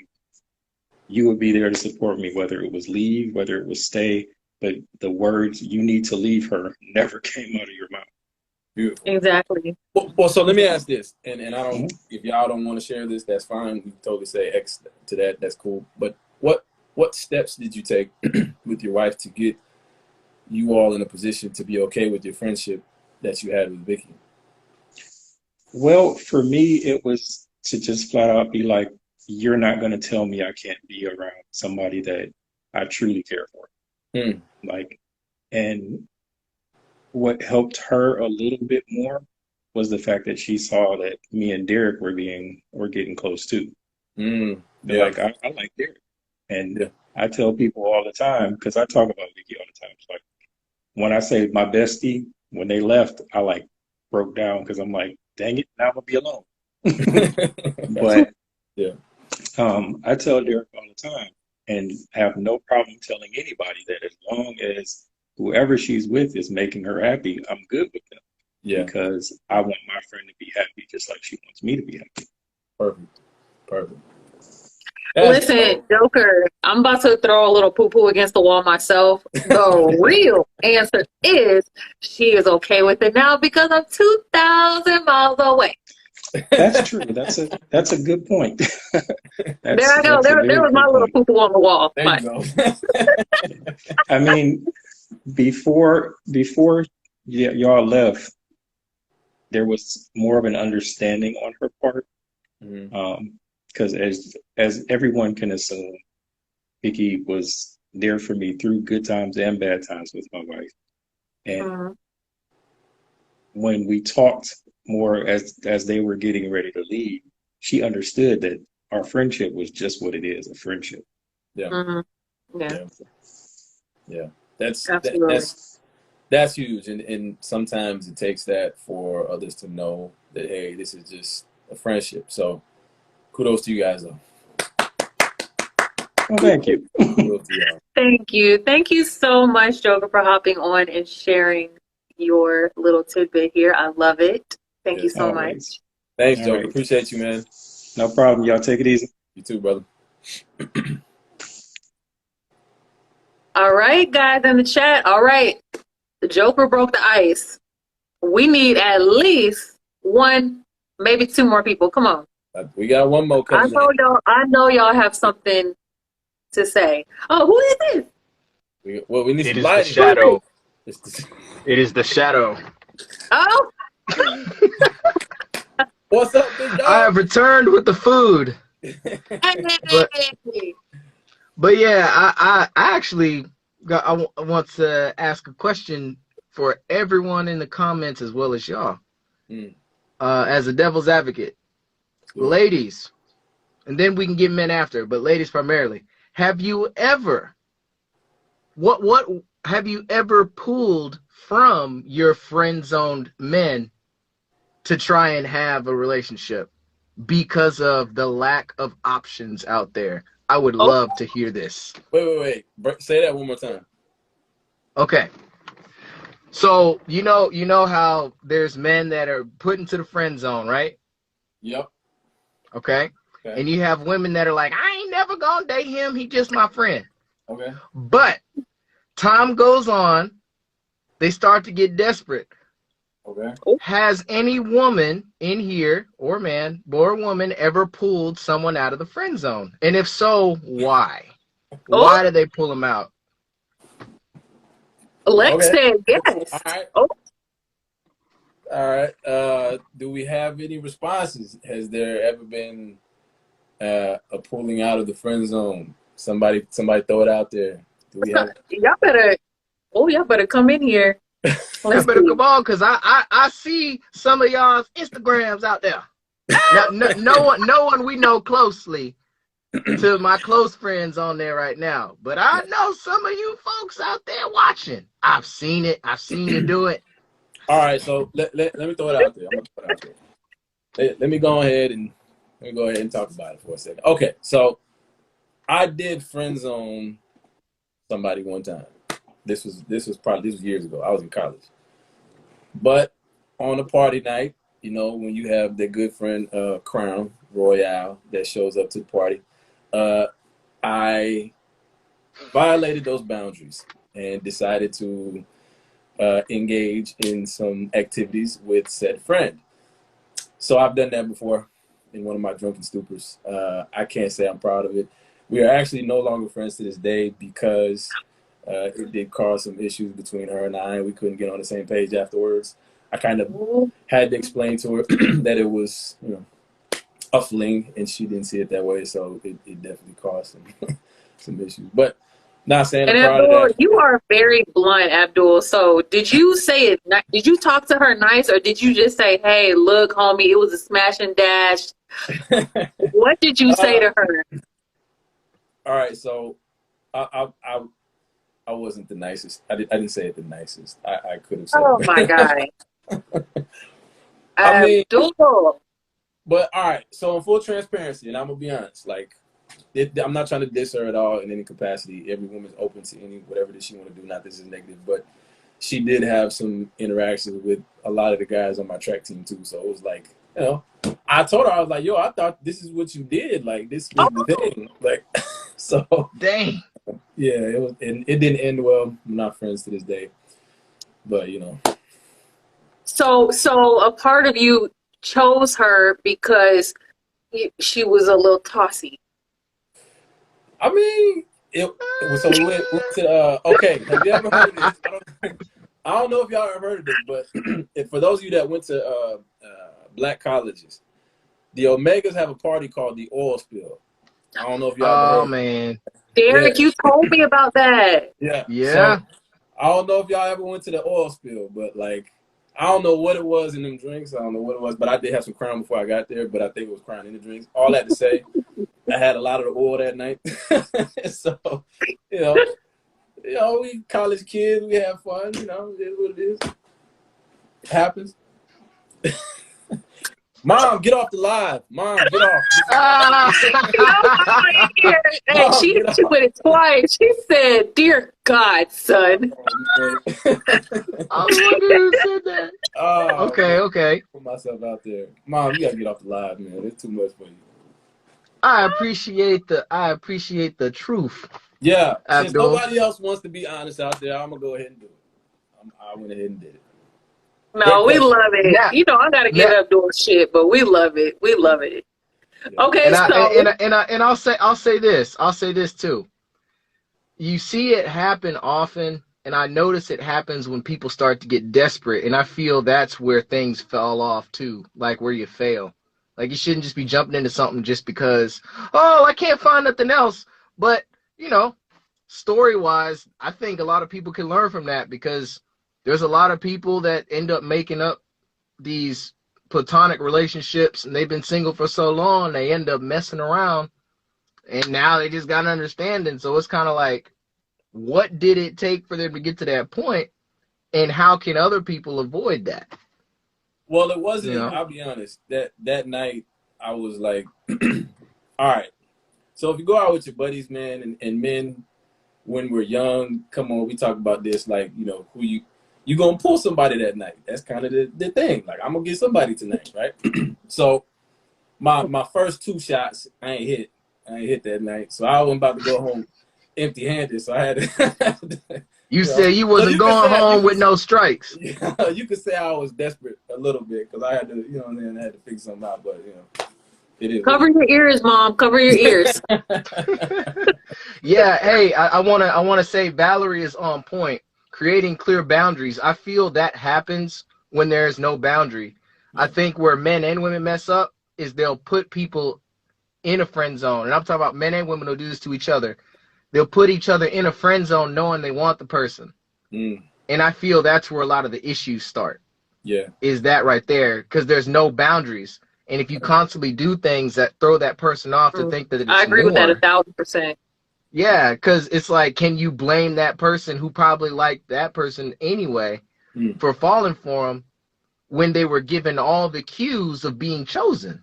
you would be there to support me, whether it was leave, whether it was stay. But the words "you need to leave her" never came out of your mouth. Beautiful. Exactly. Well, so let me ask this, and I don't, Mhm. if y'all don't want to share this, that's fine. We can totally say X to that. That's cool. But what steps did you take with your wife to get you all in a position to be okay with your friendship that you had with Vicky? Well, for me, it was to just flat out be like, "You're not going to tell me I can't be around somebody that I truly care for." Hmm. Like, and what helped her a little bit more was the fact that she saw that me and Derek were getting close too. And Yeah. like I like Derek, and Yeah. I tell people all the time because I talk about Vicky all the time. It's like when I say my bestie, when they left, I like broke down because I'm like, dang it, now I'm gonna be alone. But Yeah. I tell Derek all the time, and have no problem telling anybody that as long as whoever she's with is making her happy, I'm good with them Yeah. because I want my friend to be happy just like she wants me to be happy. Perfect. Perfect. That's Listen, dope. Joker, I'm about to throw a little poo poo against the wall myself. The real answer is she is okay with it now because I'm 2,000 miles away. That's true. That's a good point. There I go. That's a There very was my good little point. poo poo on the wall. There you But go. I mean, before y'all left, there was more of an understanding on her part. Mhm. Because as everyone can assume, Vicky was there for me through good times and bad times with my wife. And mhm. when we talked more as they were getting ready to leave, she understood that our friendship was just what it is, a friendship. Yeah. Mhm. Yeah, Yeah. Yeah. That's that, absolutely. that's that's huge, and sometimes it takes that for others to know that, hey, this is just a friendship. So kudos to you guys, though. Well, thank you. Kudos to y'all. Thank you. Thank you so much, Joker, for hopping on and sharing your little tidbit here. I love it. Thank Yeah. you so much. Always. Thanks, All Joker. right. Appreciate you, man. No problem. Y'all take it easy. You too, brother. All right, guys in the chat. All right. The Joker broke the ice. We need at least one, maybe two more people. Come on. We got one more coming in. I know y'all have something to say. Oh, who is this? We need It some is the lighting. Who is this? shadow. It is the shadow. Oh, What's up, big I dog? have returned with the food. But hey. yeah, I actually I want to ask a question for everyone in the comments as well as y'all. Mm, As a devil's advocate, good. ladies, and then we can get men after, but ladies primarily. Have you ever what have you ever pulled from your friend-zoned men to try and have a relationship because of the lack of options out there? I would Oh, love to hear this. Wait. Say that one more time. Okay. So, you know how there's men that are put into the friend zone, right? Yep. Okay. Okay. And you have women that are like, I ain't never gonna date him. He just my friend. Okay. But time goes on, they start to get desperate. Okay. Has any woman in here, or man, or woman, ever pulled someone out of the friend zone? And if so, why? oh, Why did they pull them out? Lex Okay. said All yes. right. Oh, All right. Do we have any responses? Has there ever been a pulling out of the friend zone? Somebody throw it out there. Do we have? y'all better come in here. Y'all Let's better see. come on, cause I see some of y'all's Instagrams out there. No one we know closely to my close friends on there right now. But I know some of you folks out there watching. I've seen it. I've seen you do it. All right. So let me throw it out there. I'm gonna throw it out there. Let me go ahead and let me go ahead and talk about it for a second. Okay, so I did friend zone somebody one time. This was years ago. I was in college. But on a party night, you know, when you have the good friend Crown Royale that shows up to the party, I violated those boundaries and decided to engage in some activities with said friend. So I've done that before in one of my drunken stupors. I can't say I'm proud of it. We are actually no longer friends to this day because it did cause some issues between her and I, and we couldn't get on the same page afterwards. I kind of had to explain to her that it was, you know, a fling, and she didn't see it that way, so it definitely caused some issues. But not saying I'm And proud of Abdul, that. you are very blunt, Abdul. So did you say it? Did you talk to her nice, or did you just say, "Hey, look, homie, it was a smash and dash"? What did you say to her? All right, so I wasn't the nicest. I didn't say it the nicest. I could have said Oh it my better. God, I mean, Abdul. but all right. So in full transparency, and I'm gonna be honest, like I'm not trying to diss her at all in any capacity. Every woman's open to any whatever that she want to do. Not this is negative, but she did have some interactions with a lot of the guys on my track team too. So it was like, you know, I told her, I was like, yo, I thought this is what you did. Like this was the thing. Like, so Dang. yeah, it was, and it didn't end well. We're not friends to this day, but you know. So a part of you chose her because she was a little tossy. I mean, so we went to okay. Have you ever heard of this? I don't know if y'all ever heard of this, but if, for those of you that went to black colleges, the Omegas have a party called the oil spill. I don't know if y'all ever heard Oh of it. man. Derek, Yeah, you told me about that. yeah. So Yeah. I don't know if y'all ever went to the oil spill, but like I don't know what it was in them drinks. I don't know what it was, but I did have some Crown before I got there. But I think it was Crown in the drinks. All that to say, I had a lot of the oil that night. So you know, we college kids, we have fun. You know, it is what it is. It happens. Mom, get off the live. Mom, get off. And Mom, she get hit you off. with it twice. She said, "Dear God, son." I was wondering who said that. Oh, Okay, man. okay. Put myself out there. Mom, you gotta get off the live, man. It's too much for you. I appreciate the truth, Yeah, since Abdul. nobody else wants to be honest out there, I'm gonna go ahead and do it. I went ahead and did it. Great No, we question. love it. Now, You know, I gotta now, give Abdul shit, but we love it. We love it. Yeah. Okay, and so I'll say this too. You see it happen often, and I notice it happens when people start to get desperate, and I feel that's where things fall off too, like where you fail. Like you shouldn't just be jumping into something just because, oh, I can't find nothing else. But, you know, story-wise, I think a lot of people can learn from that because there's a lot of people that end up making up these platonic relationships and they've been single for so long, they end up messing around and now they just got an understanding. So it's kind of like, what did it take for them to get to that point, and how can other people avoid that? Well, it You wasn't. know, I'll be honest. That night, I was like, all right. So if you go out with your buddies, man, and men, when we're young, come on, we talk about this, like, you know, who you gonna pull somebody that night. That's kind of the thing. Like, I'm gonna get somebody tonight, right? So my first two shots, I ain't hit that night. So I wasn't about to go home empty-handed. So I had to, you you know. said you So wasn't you could going say home with no strikes. yeah, you could say I was desperate a little bit because I had to, you know, what I mean, I had to figure something out. But you know, it is what cover your ears, Mom. Cover your ears. it is. Yeah, hey, I wanna say Valerie is on point. Creating clear boundaries. I feel that happens when there is no boundary. I Yeah. think where men and women mess up is they'll put people in a friend zone. And I'm talking about men and women who do this to each other. They'll put each other in a friend zone knowing they want the person. Mm, And I feel that's where a lot of the issues start. yeah. Is that right there? Because there's no boundaries. And if you constantly do things that throw that person off to think that I it's agree with that more, 1,000%. yeah, because it's like, can you blame that person who probably liked that person anyway Mm, for falling for him when they were given all the cues of being chosen?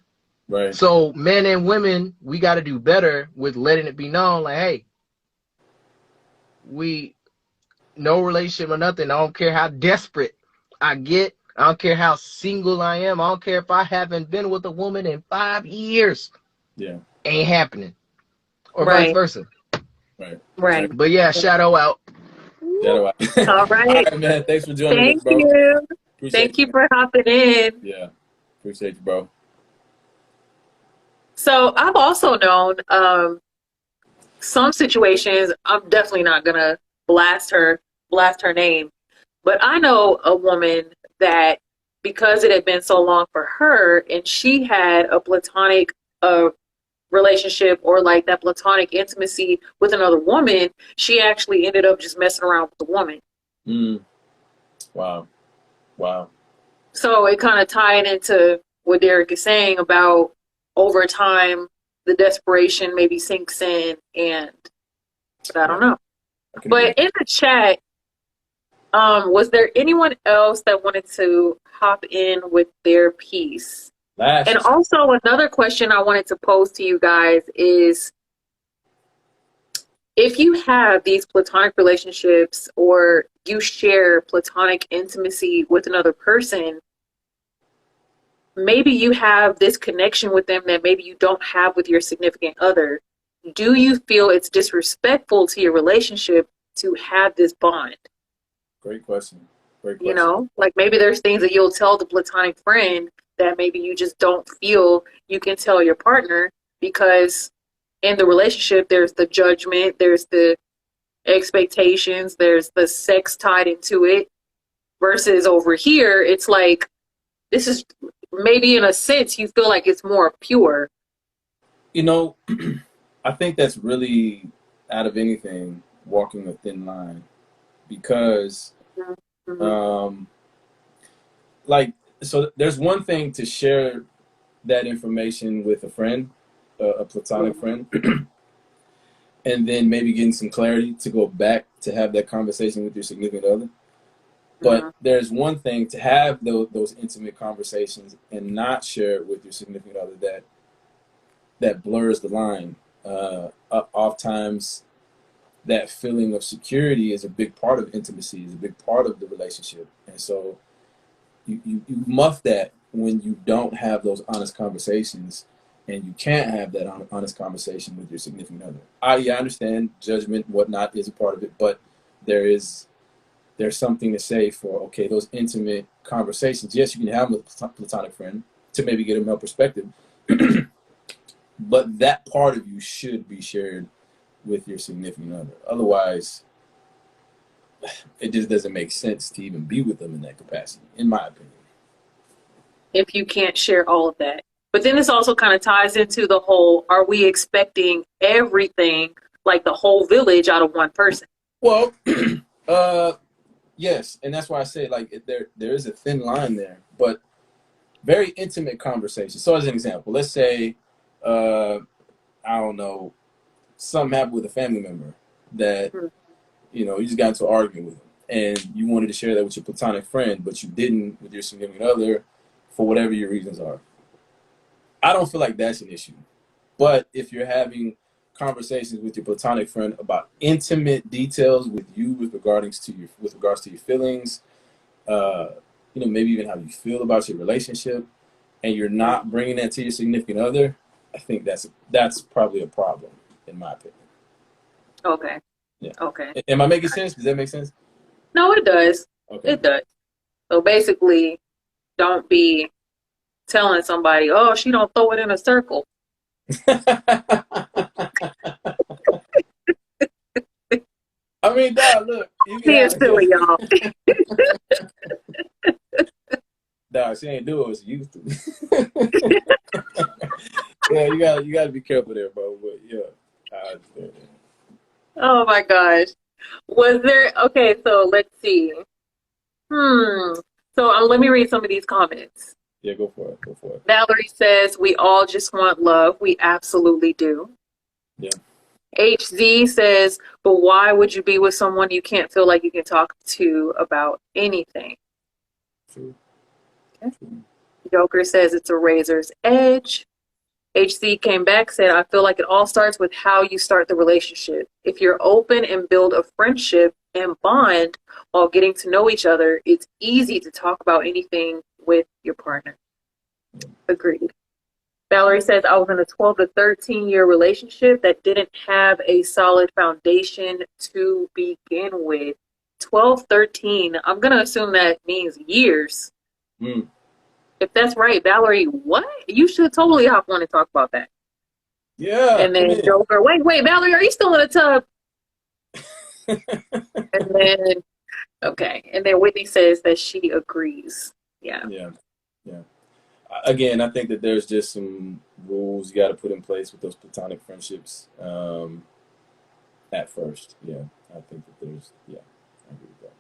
Right. So men and women, we got to do better with letting it be known, like, hey, we no relationship or nothing. I don't care how desperate I get. I don't care how single I am. I don't care if I haven't been with a woman in 5 years. Yeah. Ain't happening. Or vice Right. versa. Right. Right. Exactly. But yeah, shadow out. Shadow out. All All right. right, man. Thanks for joining us, Thank bro. you. Appreciate Thank you, you man. for hopping in. Yeah. Appreciate you, bro. So I've also known some situations. I'm definitely not gonna blast her name, but I know a woman that because it had been so long for her, and she had a platonic relationship or like that platonic intimacy with another woman, she actually ended up just messing around with the woman. Mm. Wow. Wow. So it kind of tied into what Derek is saying about over time, the desperation maybe sinks in, and I don't know. I can agree. But in the chat, was there anyone else that wanted to hop in with their piece? And Last. also another question I wanted to pose to you guys is if you have these platonic relationships or you share platonic intimacy with another person, maybe you have this connection with them that maybe you don't have with your significant other. Do you feel it's disrespectful to your relationship to have this bond? Great question. Great You question. know, like maybe there's things that you'll tell the platonic friend that maybe you just don't feel you can tell your partner because in the relationship, there's the judgment, there's the expectations, there's the sex tied into it. Versus over here, it's like, this is maybe in a sense you feel like it's more pure. You know, I think that's really out of anything walking a thin line because, Mm-hmm. um, like, so there's one thing to share that information with a friend, a platonic friend, and then maybe getting some clarity to go back to have that conversation with your significant other. But Mm-hmm. there's one thing to have those intimate conversations and not share it with your significant other that blurs the line. Oftentimes, that feeling of security is a big part of intimacy, is a big part of the relationship. And so you muff that when you don't have those honest conversations and you can't have that honest conversation with your significant other. I understand judgment, whatnot is a part of it, but there's something to say for, okay, those intimate conversations. Yes, you can have them with a platonic friend to maybe get a male perspective, but that part of you should be shared with your significant other. Otherwise, it just doesn't make sense to even be with them in that capacity, in my opinion. If you can't share all of that. But then this also kind of ties into the whole, are we expecting everything, like the whole village, out of one person? Well, yes, and that's why I say like there is a thin line there, but very intimate conversation. So as an example, let's say I don't know, something happened with a family member that you just got into an argument with them, and you wanted to share that with your platonic friend, but you didn't with your significant other for whatever your reasons are. I don't feel like that's an issue. But if you're having conversations with your platonic friend about intimate details with you with regards to your feelings, uh, maybe even how you feel about your relationship, and you're not bringing that to your significant other, I think that's probably a problem, in my opinion. Okay. Yeah. Okay. Am I making sense? Does that make sense? No, it does. Okay. It does. So basically, don't be telling somebody, oh, she don't throw it in a circle. I mean, dog, look, you can Being have silly, y'all. dog, she ain't do it as she used to. Yeah, you gotta be careful there, bro. But yeah, I understand that. Oh my gosh. Was there, okay, so let's see. So let me read some of these comments. Yeah, go for it. Go for it. Valerie says, we all just want love. We absolutely do. Yeah. HZ says, but why would you be with someone you can't feel like you can talk to about anything? True. Okay. True. Joker says it's a razor's edge. HC came back, said, I feel like it all starts with how you start the relationship. If you're open and build a friendship and bond while getting to know each other, it's easy to talk about anything with your partner. Agreed. Valerie says, I was in a 12 to 13 year relationship that didn't have a solid foundation to begin with. 12, 13. I'm going to assume that means years. Mm. If that's right, Valerie, what? You should totally hop on and talk about that. Yeah, And then Joker, wait, Valerie, are you still in the tub? And then, okay. And then Whitney says that she agrees. Yeah. Yeah. Again, I think that there's just some rules you got to put in place with those platonic friendships at first. Yeah, I think that there's, yeah, I agree with that.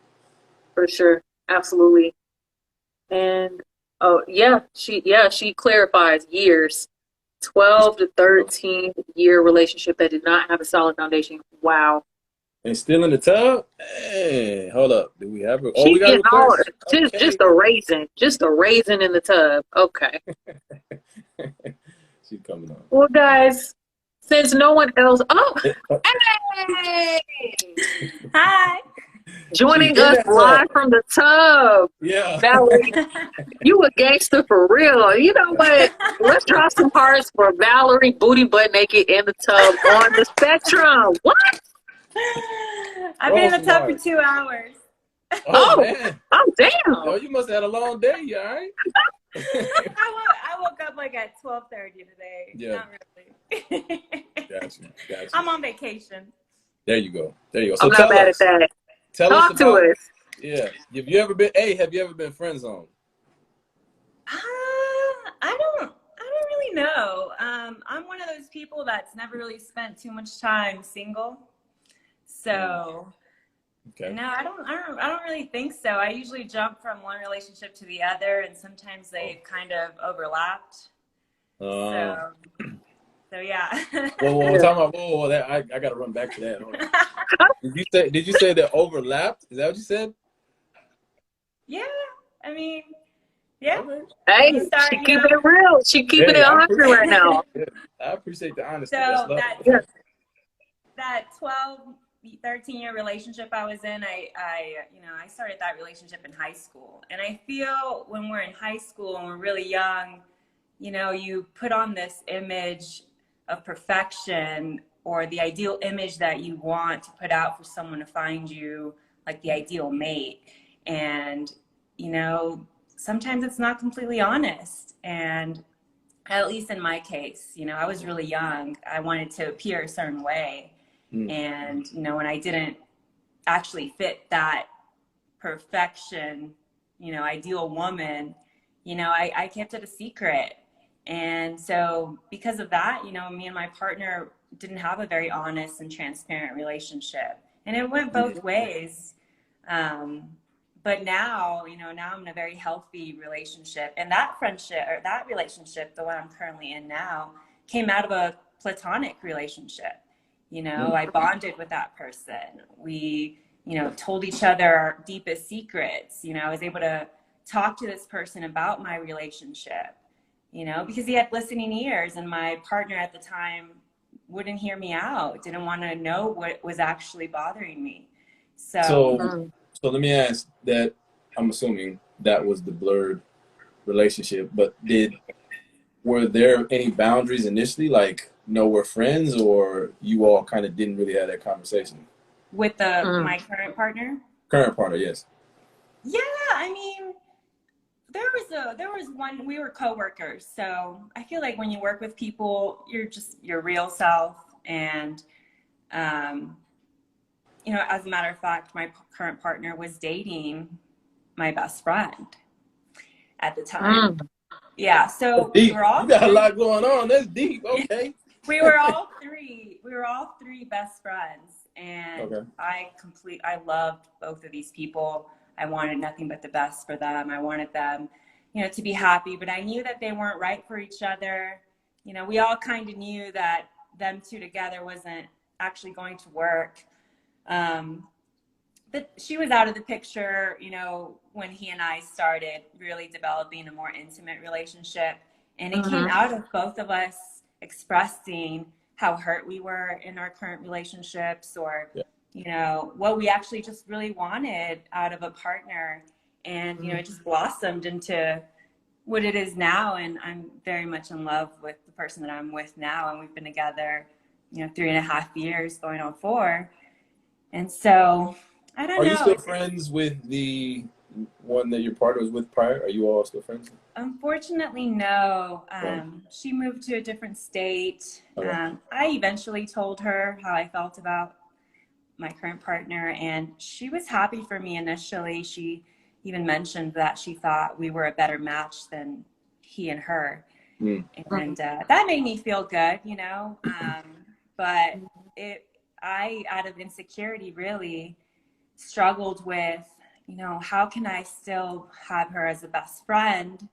For sure. Absolutely. And, oh, yeah, she clarifies years. 12 to 13 year relationship that did not have a solid foundation. Wow. And still in the tub? Hey, hold up. Do we have She we got a getting all request? Okay. just a raisin in the tub. Okay. She's coming on. Well, guys, since no one else, hey, Hi. joining She's in us that live tub. from the tub, Yeah. Valerie. You a gangster for real. You know what? Let's drop some hearts for Valerie, booty butt naked in the tub on the spectrum. What? I've been in the tub for 2 hours. Oh, man. Oh, damn. Oh, you must have had a long day. You all right? I woke up like at 12:30 today. Yeah. Not really. Gotcha. I'm on vacation. There you go. So I'm not mad at that. Tell Talk us about, to us. Yeah. Have you ever been friend zoned? I don't really know. I'm one of those people that's never really spent too much time single. So Okay. no, I don't really think so. I usually jump from one relationship to the other, and sometimes they've kind of overlapped. So yeah. Well, talking about that I gotta run back to that. Hold on. Did you say that overlapped? Is that what you said? Yeah, I mean, yeah. Okay. Hey, she keeping it real. She keeping it 100 right now. I appreciate the honesty. So that 12, 13-year relationship I was in, I started that relationship in high school. And I feel when we're in high school and we're really young, you put on this image of perfection, or the ideal image that you want to put out for someone to find you like the ideal mate. And, sometimes it's not completely honest. And at least in my case, I was really young. I wanted to appear a certain way. And, when I didn't actually fit that perfection, ideal woman, I kept it a secret. And so because of that, me and my partner didn't have a very honest and transparent relationship. And it went both ways. But now, now I'm in a very healthy relationship. And that friendship, or that relationship, the one I'm currently in now, came out of a platonic relationship. I bonded with that person. We, told each other our deepest secrets. I was able to talk to this person about my relationship, because he had listening ears, and my partner at the time wouldn't hear me out, didn't want to know what was actually bothering me. So let me ask that. I'm assuming that was the blurred relationship, but were there any boundaries initially, like, we're friends, or you all kind of didn't really have that conversation? With my current partner? Current partner, yes. Yeah, I mean, there was one, we were coworkers. So I feel like when you work with people, you're just your real self. And, as a matter of fact, my current partner was dating my best friend at the time. Yeah, so we were all, you got a lot going on. That's deep. Okay. we were all three best friends, and Okay. I loved both of these people. I wanted nothing but the best for them. I wanted them, to be happy, but I knew that they weren't right for each other. We all kind of knew that them two together wasn't actually going to work. But she was out of the picture, when he and I started really developing a more intimate relationship. And it came out of both of us expressing how hurt we were in our current relationships, or Yeah. you know, what we actually just really wanted out of a partner. And you know, it just blossomed into what it is now, and I'm very much in love with the person that I'm with now, and we've been together, you know, 3.5 years going on 4. And so I don't Are you know. still friends with the one that your partner was with prior? Are you all still friends? Unfortunately, no. Right. She moved to a different state. Okay. I eventually told her how I felt about my current partner, and she was happy for me initially. She even mentioned that she thought we were a better match than he and her. Mm. And that made me feel good, you know. But I, out of insecurity, really struggled with, you know, how can I still have her as a best friend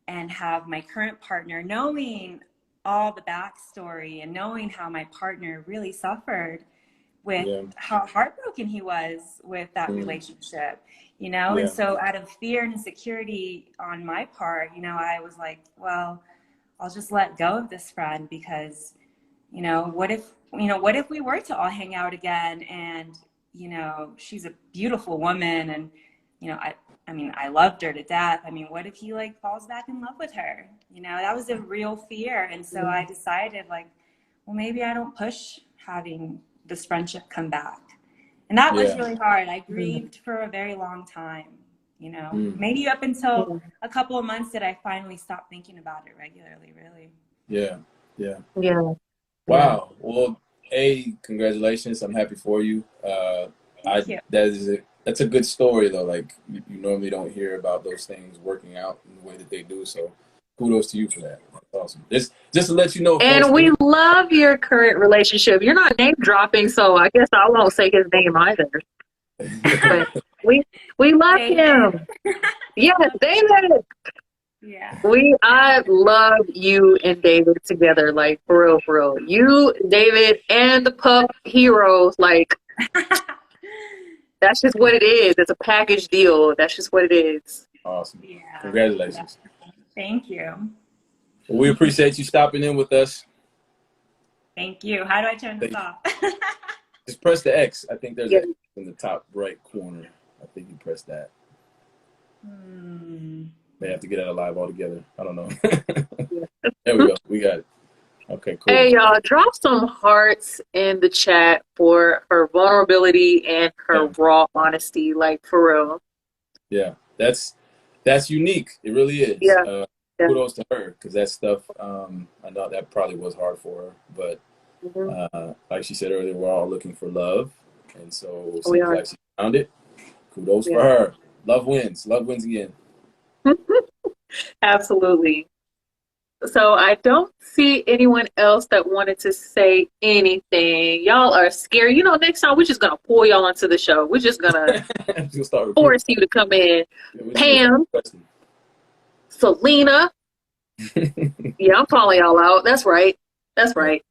and have my current partner, knowing all the backstory and knowing how my partner really suffered with Yeah. how heartbroken he was with that relationship, you know? Yeah. And so out of fear and insecurity on my part, you know, I was like, well, I'll just let go of this friend, because, you know, what if we were to all hang out again, and, you know, she's a beautiful woman, and, you know, I mean, I loved her to death. I mean, what if he like falls back in love with her? You know, that was a real fear. And so I decided, like, well, maybe I don't push having this friendship come back. And that was Yeah. really hard. I grieved for a very long time, you know, Mm. maybe up until a couple of months that I finally stopped thinking about it regularly, really. Yeah. Yeah. Yeah. Wow. Well, congratulations. I'm happy for you. Thank you. That's a good story though. Like you normally don't hear about those things working out in the way that they do. So kudos to you for that. That's awesome. Just to let you know, folks. And we love your current relationship. You're not name dropping, so I guess I won't say his name either. But we love David. him. Yes, David. Yeah. I love you and David together, like for real, for real. You, David, and the pup heroes, like that's just what it is. It's a package deal. That's just what it is. Awesome. Yeah. Congratulations. Thank you. Well, we appreciate you stopping in with us. Thank you. How do I turn this off? Just press the X. I think there's Yeah. an X in the top right corner. I think you press that. May have to get out of live altogether. I don't know. There we go. We got it. Okay, cool. Hey, y'all, drop some hearts in the chat for her vulnerability and her raw honesty, like for real. Yeah, that's unique. It really is. Yeah. Kudos to her, because that stuff, I know that probably was hard for her, but like she said earlier, we're all looking for love, and so it seems like she found it. Kudos for her. Love wins. Love wins again. Absolutely. So I don't see anyone else that wanted to say anything. Y'all are scary. You know, next time we're just gonna pull y'all into the show. We're just gonna force you to come in. Pam, Selena. Yeah, I'm calling y'all out. That's right. That's right.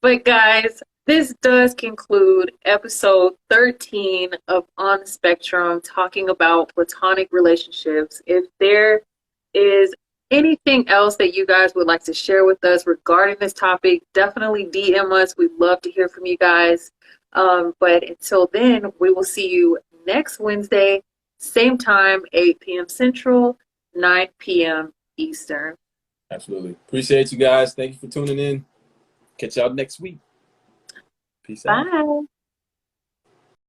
But guys, this does conclude episode 13 of On the Spectrum, talking about platonic relationships. If there is anything else that you guys would like to share with us regarding this topic, definitely DM us. We'd love to hear from you guys. But until then, we will see you next Wednesday, same time, 8 p.m. Central, 9 p.m. Eastern. Absolutely. Appreciate you guys. Thank you for tuning in. Catch y'all next week. Peace out. Bye.